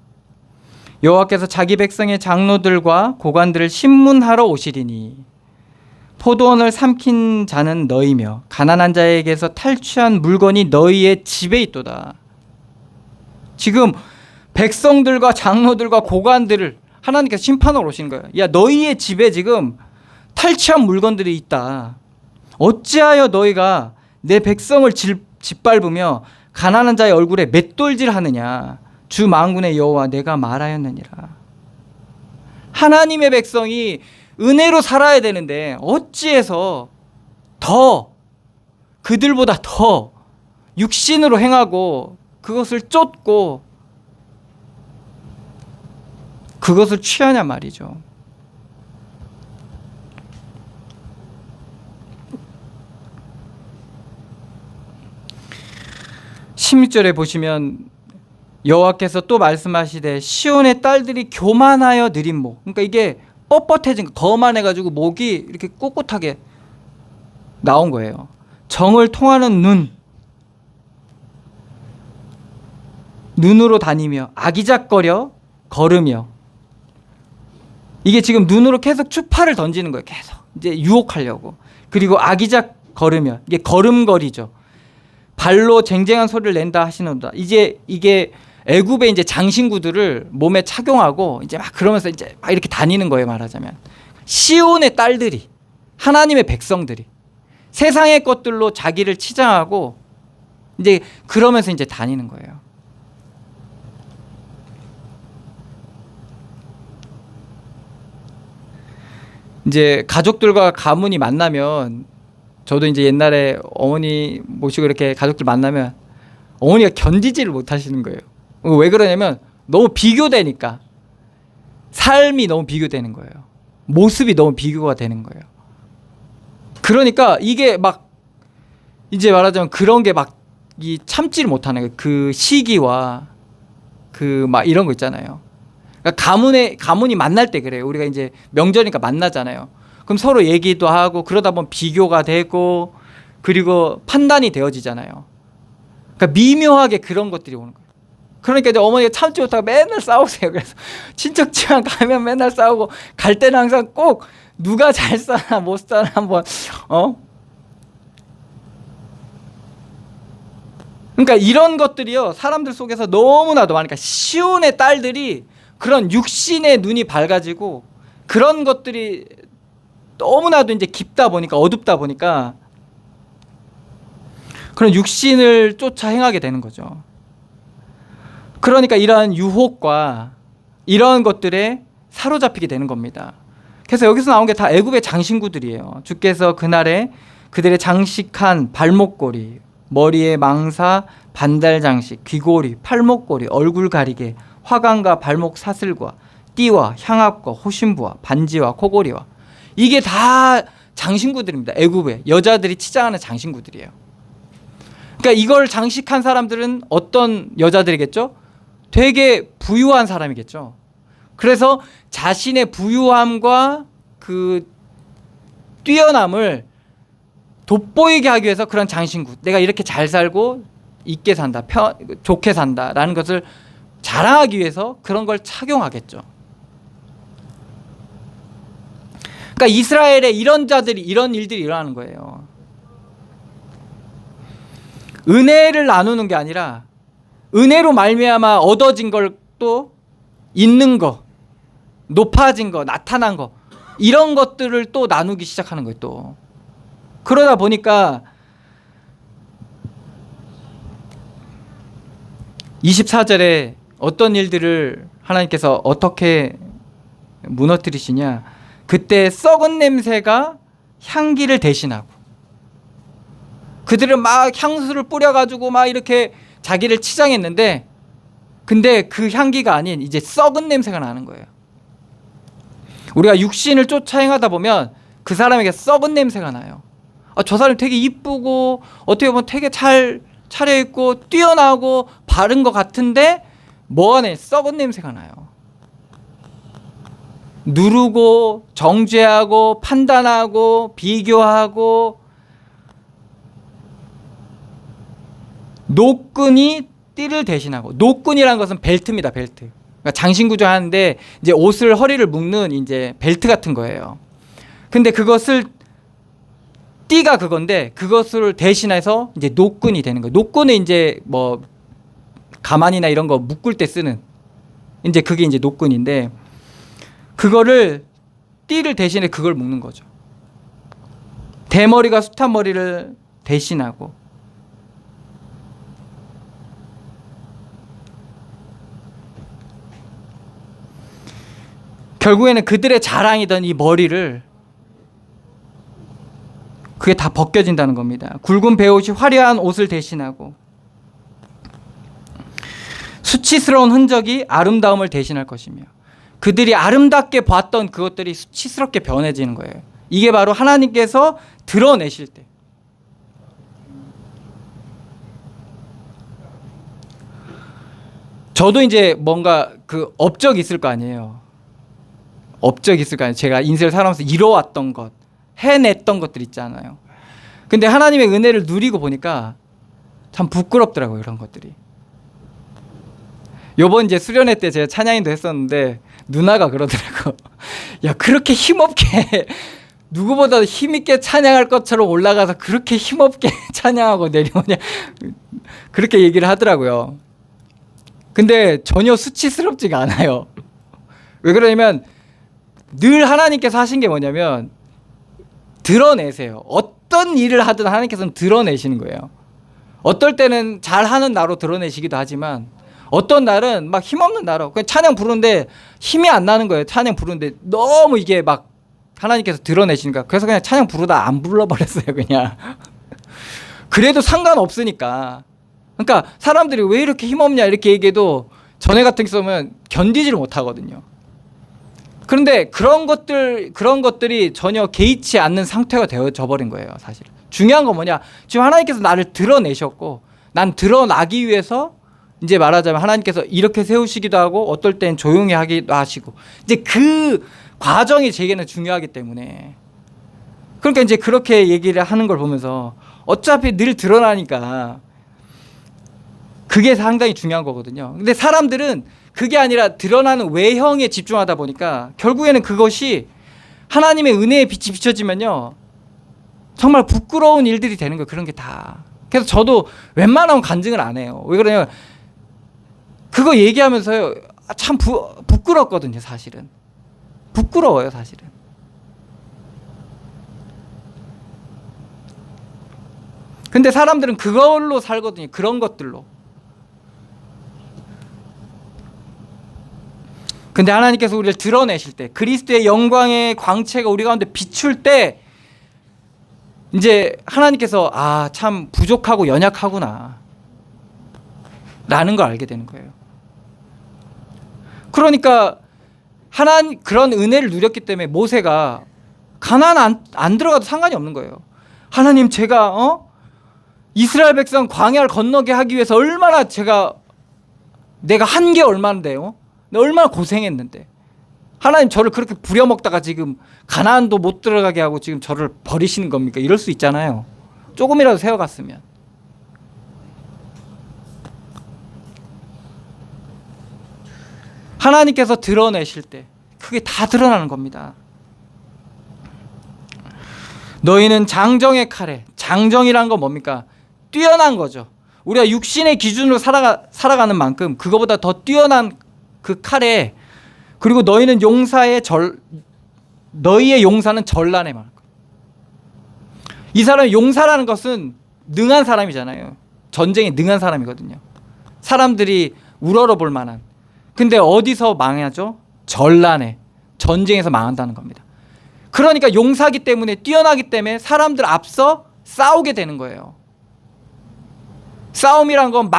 여호와께서 자기 백성의 장로들과 고관들을 심문하러 오시리니 포도원을 삼킨 자는 너희며 가난한 자에게서 탈취한 물건이 너희의 집에 있도다. 지금 백성들과 장로들과 고관들을 하나님께서 심판하러 오신 거예요. 야, 너희의 집에 지금 탈취한 물건들이 있다. 어찌하여 너희가 내 백성을 짓밟으며 가난한 자의 얼굴에 맷돌질하느냐. 주 만군의 여호와 내가 말하였느니라. 하나님의 백성이 은혜로 살아야 되는데 어찌해서 더 그들보다 더 육신으로 행하고 그것을 쫓고 그것을 취하냐 말이죠. (16절에) 보시면 여호와께서 또 말씀하시되 시온의 딸들이 교만하여 느린 목, 그러니까 이게 뻣뻣해진, 거만해가지고 목이 이렇게 꿋꿋하게 나온 거예요. 정을 통하는 눈으로 다니며 아기작거려 걸으며, 이게 지금 눈으로 계속 추파를 던지는 거예요. 계속 이제 유혹하려고. 그리고 아기작 걸으며, 이게 걸음걸이죠. 발로 쟁쟁한 소리를 낸다 하시는다. 이제 이게 애굽의 이제 장신구들을 몸에 착용하고 이제 막 그러면서 이제 막 이렇게 다니는 거예요, 말하자면. 시온의 딸들이, 하나님의 백성들이 세상의 것들로 자기를 치장하고 이제 그러면서 이제 다니는 거예요. 이제 가족들과 가문이 만나면, 저도 이제 옛날에 어머니 모시고 이렇게 가족들 만나면 어머니가 견디지를 못하시는 거예요. 왜 그러냐면 너무 비교되니까. 삶이 너무 비교되는 거예요. 모습이 너무 비교가 되는 거예요. 그러니까 이게 막 이제 말하자면 그런 게 막 이 참지를 못하는 거예요. 그 시기와 그 막 이런 거 있잖아요. 그러니까 가문이 만날 때 그래요. 우리가 이제 명절이니까 만나잖아요. 그럼 서로 얘기도 하고 그러다 보면 비교가 되고 그리고 판단이 되어지잖아요. 그러니까 미묘하게 그런 것들이 오는 거예요. 그러니까 이제 어머니가 참지 못하고 맨날 싸우세요. 그래서 친척집안 가면 맨날 싸우고, 갈 때는 항상 꼭 누가 잘 사나 못 사나 한번 그러니까 이런 것들이요, 사람들 속에서 너무나도 많으니까 시온의 딸들이 그런 육신의 눈이 밝아지고 그런 것들이 너무나도 이제 깊다 보니까 어둡다 보니까 그런 육신을 쫓아 행하게 되는 거죠. 그러니까 이러한 유혹과 이러한 것들에 사로잡히게 되는 겁니다. 그래서 여기서 나온 게 다 애굽의 장신구들이에요. 주께서 그날에 그들의 장식한 발목걸이, 머리에 망사, 반달 장식, 귀고리, 팔목걸이, 얼굴 가리개, 화관과 발목 사슬과 띠와 향압과 호신부와 반지와 코고리와 이게 다 장신구들입니다. 애굽의 여자들이 치장하는 장신구들이에요. 그러니까 이걸 장식한 사람들은 어떤 여자들이겠죠? 되게 부유한 사람이겠죠. 그래서 자신의 부유함과 그 뛰어남을 돋보이게 하기 위해서 그런 장신구, 내가 이렇게 잘 살고 있게 산다, 좋게 산다라는 것을 자랑하기 위해서 그런 걸 착용하겠죠. 그러니까 이스라엘에 이런 자들이, 이런 일들이 일어나는 거예요. 은혜를 나누는 게 아니라 은혜로 말미암아 얻어진 걸 또 있는 거, 높아진 거, 나타난 거, 이런 것들을 또 나누기 시작하는 거예요. 또 그러다 보니까 24절에 어떤 일들을 하나님께서 어떻게 무너뜨리시냐, 그때 썩은 냄새가 향기를 대신하고 그들은 막 향수를 뿌려가지고 막 이렇게 자기를 치장했는데, 근데 그 향기가 아닌 이제 썩은 냄새가 나는 거예요. 우리가 육신을 쫓아 행하다 보면 그 사람에게 썩은 냄새가 나요. 아, 저 사람이 되게 이쁘고 어떻게 보면 되게 잘 차려입고 뛰어나고 바른 것 같은데 뭐 안에 썩은 냄새가 나요. 누르고 정죄하고 판단하고 비교하고 노끈이 띠를 대신하고, 노끈이라는 것은 벨트입니다. 벨트. 그러니까 장신구조 하는데 이제 옷을 허리를 묶는 이제 벨트 같은 거예요. 근데 그것을 띠가 그건데 그것을 대신해서 이제 노끈이 되는 거예요. 노끈은 이제 뭐 가만이나 이런 거 묶을 때 쓰는 이제 그게 이제 노끈인데, 그거를 띠를 대신해 그걸 묶는 거죠. 대머리가 숱한 머리를 대신하고, 결국에는 그들의 자랑이던 이 머리를, 그게 다 벗겨진다는 겁니다. 굵은 베옷이 화려한 옷을 대신하고 수치스러운 흔적이 아름다움을 대신할 것이며, 그들이 아름답게 봤던 그것들이 수치스럽게 변해지는 거예요. 이게 바로 하나님께서 드러내실 때. 저도 이제 뭔가 그 업적이 있을 거 아니에요. 업적이 있을 거 아니에요. 제가 인생을 살아가면서 이뤄왔던 것, 해냈던 것들 있잖아요. 근데 하나님의 은혜를 누리고 보니까 참 부끄럽더라고요. 이런 것들이. 요번 이제 수련회 때 제가 찬양인도 했었는데 누나가 그러더라고. 야, 그렇게 힘없게 누구보다 힘있게 찬양할 것처럼 올라가서 그렇게 힘없게 찬양하고 내려오냐, 그렇게 얘기를 하더라고요. 근데 전혀 수치스럽지가 않아요. 왜 그러냐면 늘 하나님께서 하신 게 뭐냐면 드러내세요. 어떤 일을 하든 하나님께서는 드러내시는 거예요. 어떨 때는 잘하는 나로 드러내시기도 하지만 어떤 날은 막 힘없는 나로, 그냥 찬양 부르는데 힘이 안 나는 거예요. 찬양 부르는데 너무 이게 막 하나님께서 드러내시니까. 그래서 그냥 찬양 부르다 안 불러버렸어요. 그냥. 그래도 상관없으니까. 그러니까 사람들이 왜 이렇게 힘없냐 이렇게 얘기해도 전에 같은 경우면 견디지를 못하거든요. 그런데 그런 것들이 전혀 개의치 않는 상태가 되어져 버린 거예요. 사실 중요한 건 뭐냐, 지금 하나님께서 나를 드러내셨고 난 드러나기 위해서 이제 말하자면 하나님께서 이렇게 세우시기도 하고 어떨 땐 조용히 하기도 하시고, 이제 그 과정이 제게는 중요하기 때문에, 그러니까 이제 그렇게 얘기를 하는 걸 보면서 어차피 늘 드러나니까 그게 상당히 중요한 거거든요. 근데 사람들은 그게 아니라 드러나는 외형에 집중하다 보니까 결국에는 그것이 하나님의 은혜의 빛이 비춰지면요 정말 부끄러운 일들이 되는 거예요. 그런 게 다. 그래서 저도 웬만하면 간증을 안 해요. 왜 그러냐면 그거 얘기하면서요, 참 부끄럽거든요, 사실은. 부끄러워요, 사실은. 근데 사람들은 그걸로 살거든요. 그런 것들로. 근데 하나님께서 우리를 드러내실 때, 그리스도의 영광의 광채가 우리 가운데 비출 때, 이제 하나님께서 참 부족하고 연약하구나 라는 걸 알게 되는 거예요. 그러니까 그런 은혜를 누렸기 때문에 모세가 가나안 안 들어가도 상관이 없는 거예요. 하나님, 제가 이스라엘 백성 광야를 건너게 하기 위해서 내가 한 게 얼마인데요? 내가 얼마나 고생했는데, 하나님 저를 그렇게 부려먹다가 지금 가나안도 못 들어가게 하고 지금 저를 버리시는 겁니까? 이럴 수 있잖아요. 조금이라도 세워갔으면. 하나님께서 드러내실 때 그게 다 드러나는 겁니다. 너희는 장정의 칼에, 장정이란 건 뭡니까? 뛰어난 거죠. 우리가 육신의 기준으로 살아가는 만큼 그거보다 더 뛰어난 그 칼에, 그리고 너희는 너희의 용사는 전란에 말할 거예요. 이 사람이 용사라는 것은 능한 사람이잖아요. 전쟁에 능한 사람이거든요. 사람들이 우러러볼 만한. 근데 어디서 망하죠? 전란에, 전쟁에서 망한다는 겁니다. 그러니까 용사기 때문에, 뛰어나기 때문에 사람들 앞서 싸우게 되는 거예요. 싸움이란 건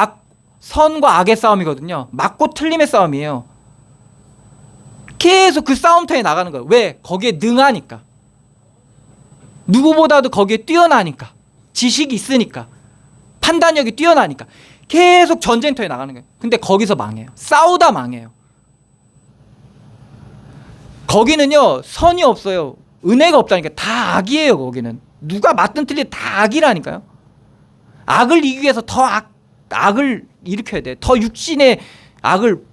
선과 악의 싸움이거든요. 맞고 틀림의 싸움이에요. 계속 그 싸움터에 나가는 거예요. 왜? 거기에 능하니까. 누구보다도 거기에 뛰어나니까. 지식이 있으니까. 판단력이 뛰어나니까. 계속 전쟁터에 나가는 거예요. 근데 거기서 망해요. 싸우다 망해요. 거기는요, 선이 없어요. 은혜가 없다니까. 다 악이에요, 거기는. 누가 맞든 틀리든 다 악이라니까요. 악을 이기기 위해서 더 악을 일으켜야 돼. 더 육신의 악을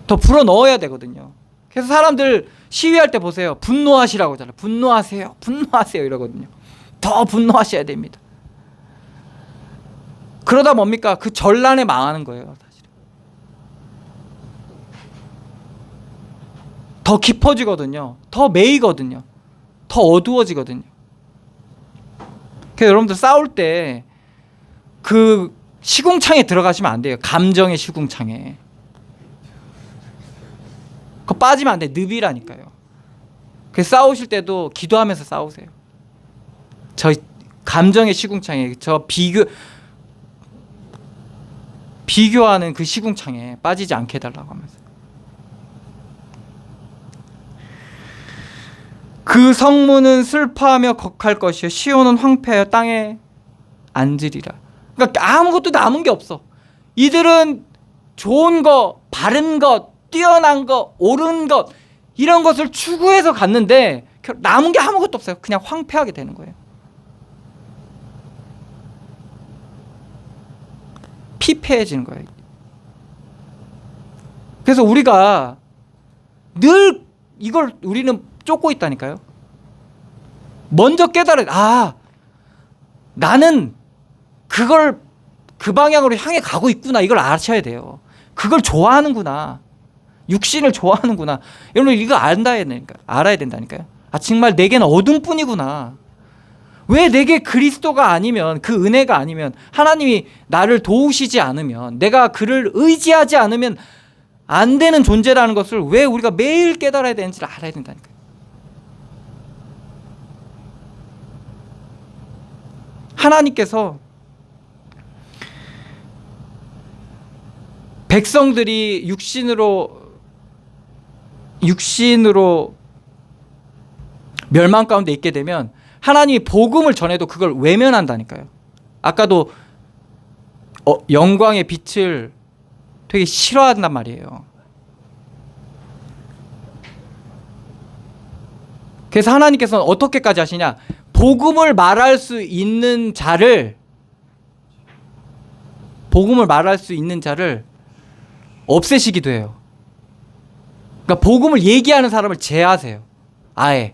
더 불어 넣어야 되거든요. 그래서 사람들 시위할 때 보세요. 분노하시라고 하잖아요. 분노하세요. 분노하세요. 이러거든요. 더 분노하셔야 됩니다. 그러다 뭡니까? 그 전란에 망하는 거예요, 사실은. 더 깊어지거든요. 더 매이거든요. 더 어두워지거든요. 그래서 여러분들 싸울 때 그 시궁창에 들어가시면 안 돼요. 감정의 시궁창에. 그거 빠지면 안 돼. 늪이라니까요. 그래서 싸우실 때도 기도하면서 싸우세요. 저 감정의 시궁창에, 저 비교하는 그 시궁창에 빠지지 않게 해달라고 하면서. 그 성문은 슬퍼하며 곡할 것이요 시온은 황폐하여 땅에 앉으리라. 그러니까 아무것도 남은 게 없어. 이들은 좋은 거, 바른 것, 뛰어난 것, 옳은 것, 이런 것을 추구해서 갔는데 남은 게 아무것도 없어요. 그냥 황폐하게 되는 거예요. 피폐해지는 거예요. 그래서 우리가 늘 이걸 우리는 쫓고 있다니까요. 먼저 깨달아야, 나는 그 방향으로 향해 가고 있구나. 이걸 아셔야 돼요. 그걸 좋아하는구나. 육신을 좋아하는구나. 여러분 이거 알아야 된다니까요. 정말 내게는 어둠뿐이구나. 왜 내게 그리스도가 아니면, 그 은혜가 아니면, 하나님이 나를 도우시지 않으면, 내가 그를 의지하지 않으면 안 되는 존재라는 것을 왜 우리가 매일 깨달아야 되는지를 알아야 된다니까요. 하나님께서 백성들이 육신으로 멸망 가운데 있게 되면 하나님이 복음을 전해도 그걸 외면한다니까요. 아까도 영광의 빛을 되게 싫어한단 말이에요. 그래서 하나님께서는 어떻게까지 하시냐? 복음을 말할 수 있는 자를 없애시기도 해요. 그러니까 복음을 얘기하는 사람을 제하세요. 아예.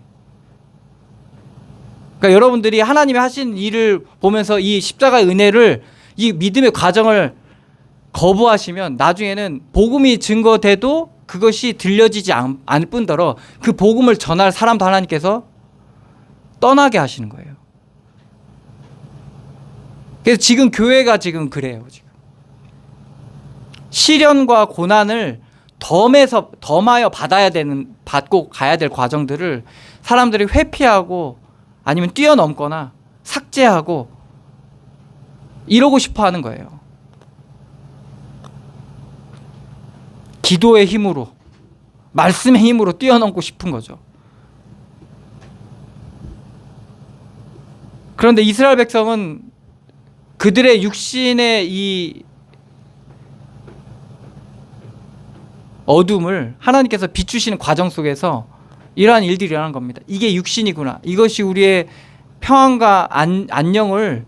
그러니까 여러분들이 하나님이 하신 일을 보면서 이 십자가의 은혜를, 이 믿음의 과정을 거부하시면 나중에는 복음이 증거돼도 그것이 들려지지 않을 뿐더러 그 복음을 전할 사람도 하나님께서 떠나게 하시는 거예요. 그래서 지금 교회가 지금 그래요. 지금 시련과 고난을 덤하여 받고 가야 될 과정들을 사람들이 회피하고 아니면 뛰어넘거나 삭제하고 이러고 싶어 하는 거예요. 기도의 힘으로, 말씀의 힘으로 뛰어넘고 싶은 거죠. 그런데 이스라엘 백성은 그들의 육신의 이 어둠을 하나님께서 비추시는 과정 속에서 이러한 일들이 일어나는 겁니다. 이게 육신이구나. 이것이 우리의 평안과 안녕을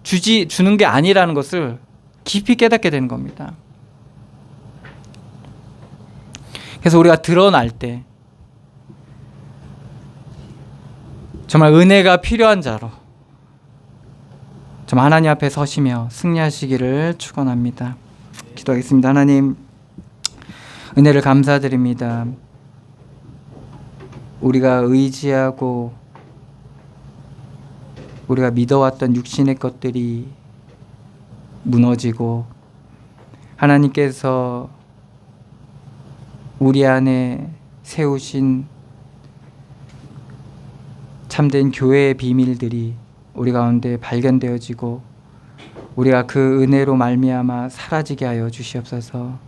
주는 게 아니라는 것을 깊이 깨닫게 되는 겁니다. 그래서 우리가 드러날 때 정말 은혜가 필요한 자로 정말 하나님 앞에 서시며 승리하시기를 축원합니다. 기도하겠습니다. 하나님, 은혜를 감사드립니다. 우리가 의지하고 우리가 믿어왔던 육신의 것들이 무너지고 하나님께서 우리 안에 세우신 참된 교회의 비밀들이 우리 가운데 발견되어지고 우리가 그 은혜로 말미암아 사라지게 하여 주시옵소서.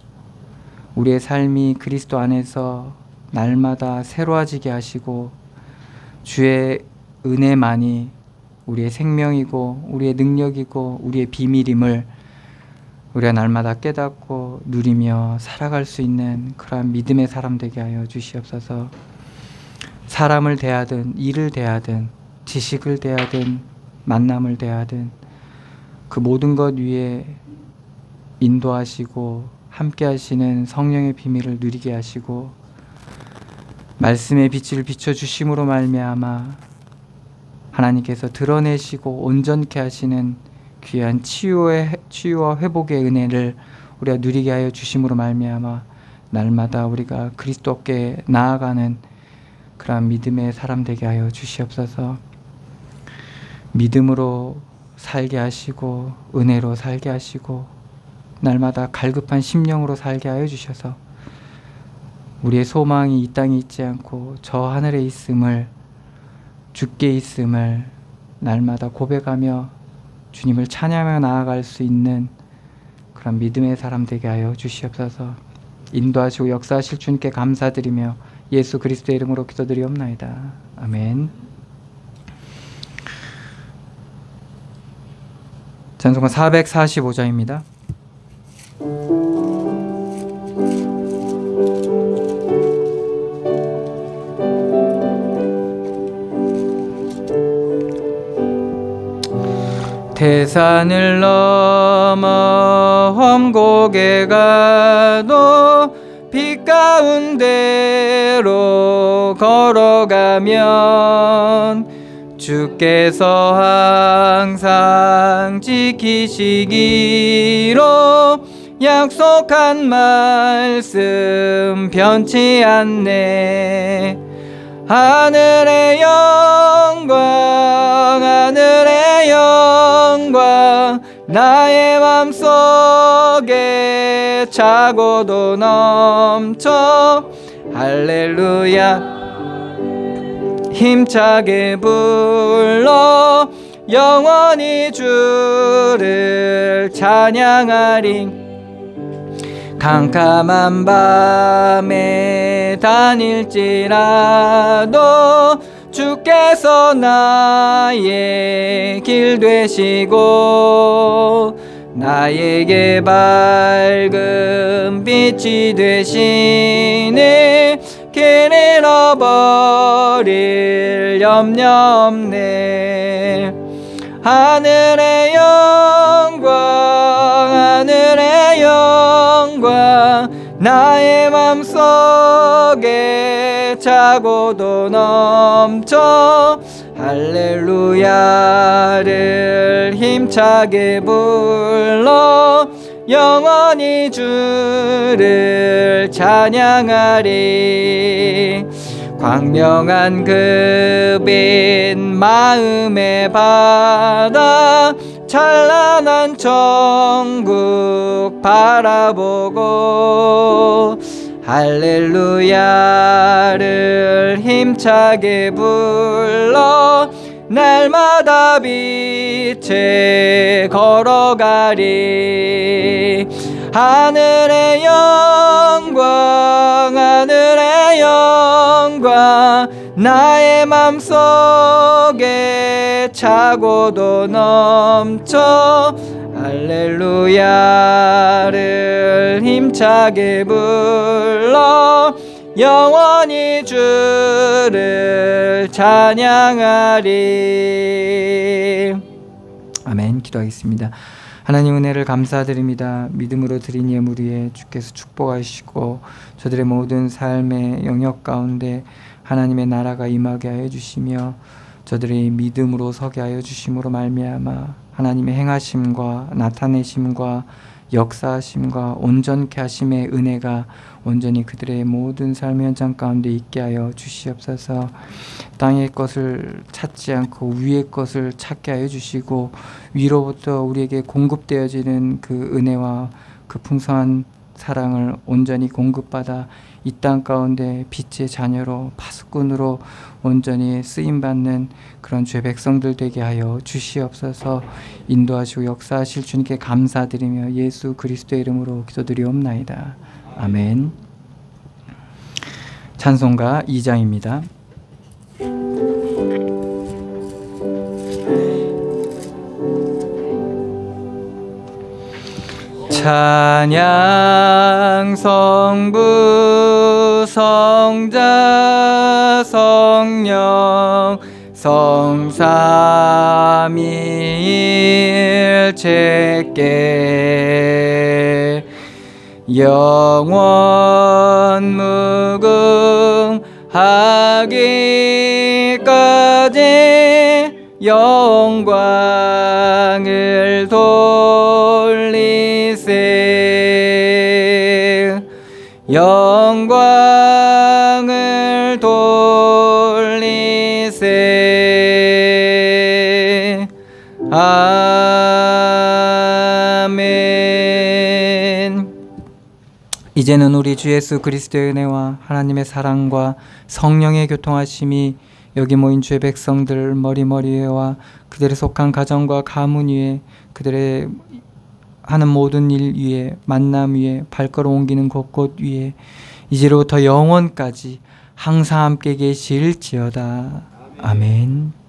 우리의 삶이 그리스도 안에서 날마다 새로워지게 하시고 주의 은혜만이 우리의 생명이고 우리의 능력이고 우리의 비밀임을 우리가 날마다 깨닫고 누리며 살아갈 수 있는 그러한 믿음의 사람 되게 하여 주시옵소서. 사람을 대하든 일을 대하든 지식을 대하든 만남을 대하든 그 모든 것 위에 인도하시고 함께 하시는 성령의 비밀을 누리게 하시고 말씀의 빛을 비춰주심으로 말미암아 하나님께서 드러내시고 온전케 하시는 귀한 치유와 회복의 은혜를 우리가 누리게 하여 주심으로 말미암아 날마다 우리가 그리스도께 나아가는 그러한 믿음의 사람 되게 하여 주시옵소서. 믿음으로 살게 하시고 은혜로 살게 하시고 날마다 갈급한 심령으로 살게 하여 주셔서 우리의 소망이 이 땅에 있지 않고 저 하늘에 있음을, 주께 있음을 날마다 고백하며 주님을 찬양하며 나아갈 수 있는 그런 믿음의 사람 되게 하여 주시옵소서. 인도하시고 역사하실 주님께 감사드리며 예수 그리스도의 이름으로 기도드리옵나이다. 아멘. 찬송가 445장입니다. 태산을 넘어 험곡에 가도 빛 가운데로 걸어가면 주께서 항상 지키시기로 약속한 말씀 변치 않네. 하늘의 영광 하늘의 영광 나의 맘속에 차고도 넘쳐 할렐루야 힘차게 불러 영원히 주를 찬양하리. 캄캄한 밤에 다닐지라도 주께서 나의 길 되시고 나에게 밝은 빛이 되시네. 길 잃어버릴 염려 없네. 하늘의 영광 하늘의 영광 나의 맘속에 차고도 넘쳐 할렐루야를 힘차게 불러 영원히 주를 찬양하리. 광명한 그 빛 마음의 바다 찬란한 천국 바라보고 할렐루야를 힘차게 불러 날마다 빛에 걸어가리. 하늘의 영광 하늘의 영광 나의 맘속에 차고도 넘쳐 할렐루야를 힘차게 불러 영원히 주를 찬양하리. 아멘. 기도하겠습니다. 하나님 은혜를 감사드립니다. 믿음으로 드린 예물 위에 주께서 축복하시고 저들의 모든 삶의 영역 가운데 하나님의 나라가 임하게 하여 주시며 저들의 믿음으로 서게 하여 주심으로 말미암아 하나님의 행하심과 나타내심과 역사하심과 온전케 하심의 은혜가 온전히 그들의 모든 삶의 현장 가운데 있게 하여 주시옵소서. 땅의 것을 찾지 않고 위의 것을 찾게 하여 주시고 위로부터 우리에게 공급되어지는 그 은혜와 그 풍성한 사랑을 온전히 공급받아 이 땅 가운데 빛의 자녀로 파수꾼으로 온전히 쓰임받는 그런 주의 백성들 되게 하여 주시옵소서. 인도하시고 역사하실 주님께 감사드리며 예수 그리스도의 이름으로 기도드리옵나이다. 아멘. 찬송가 2장입니다. 찬양 성부 성자 성령 성삼위일체께 영원 무궁하기까지 영광을 돌리세 영광을 돌리세 아멘. 이제는 우리 주 예수 그리스도의 은혜와 하나님의 사랑과 성령의 교통하심이 여기 모인 주의 백성들 머리머리에와 그들의 속한 가정과 가문 위에 그들의 하는 모든 일 위에 만남 위에 발걸음 옮기는 곳곳 위에 이제로부터 영원까지 항상 함께 계실지어다. 아멘.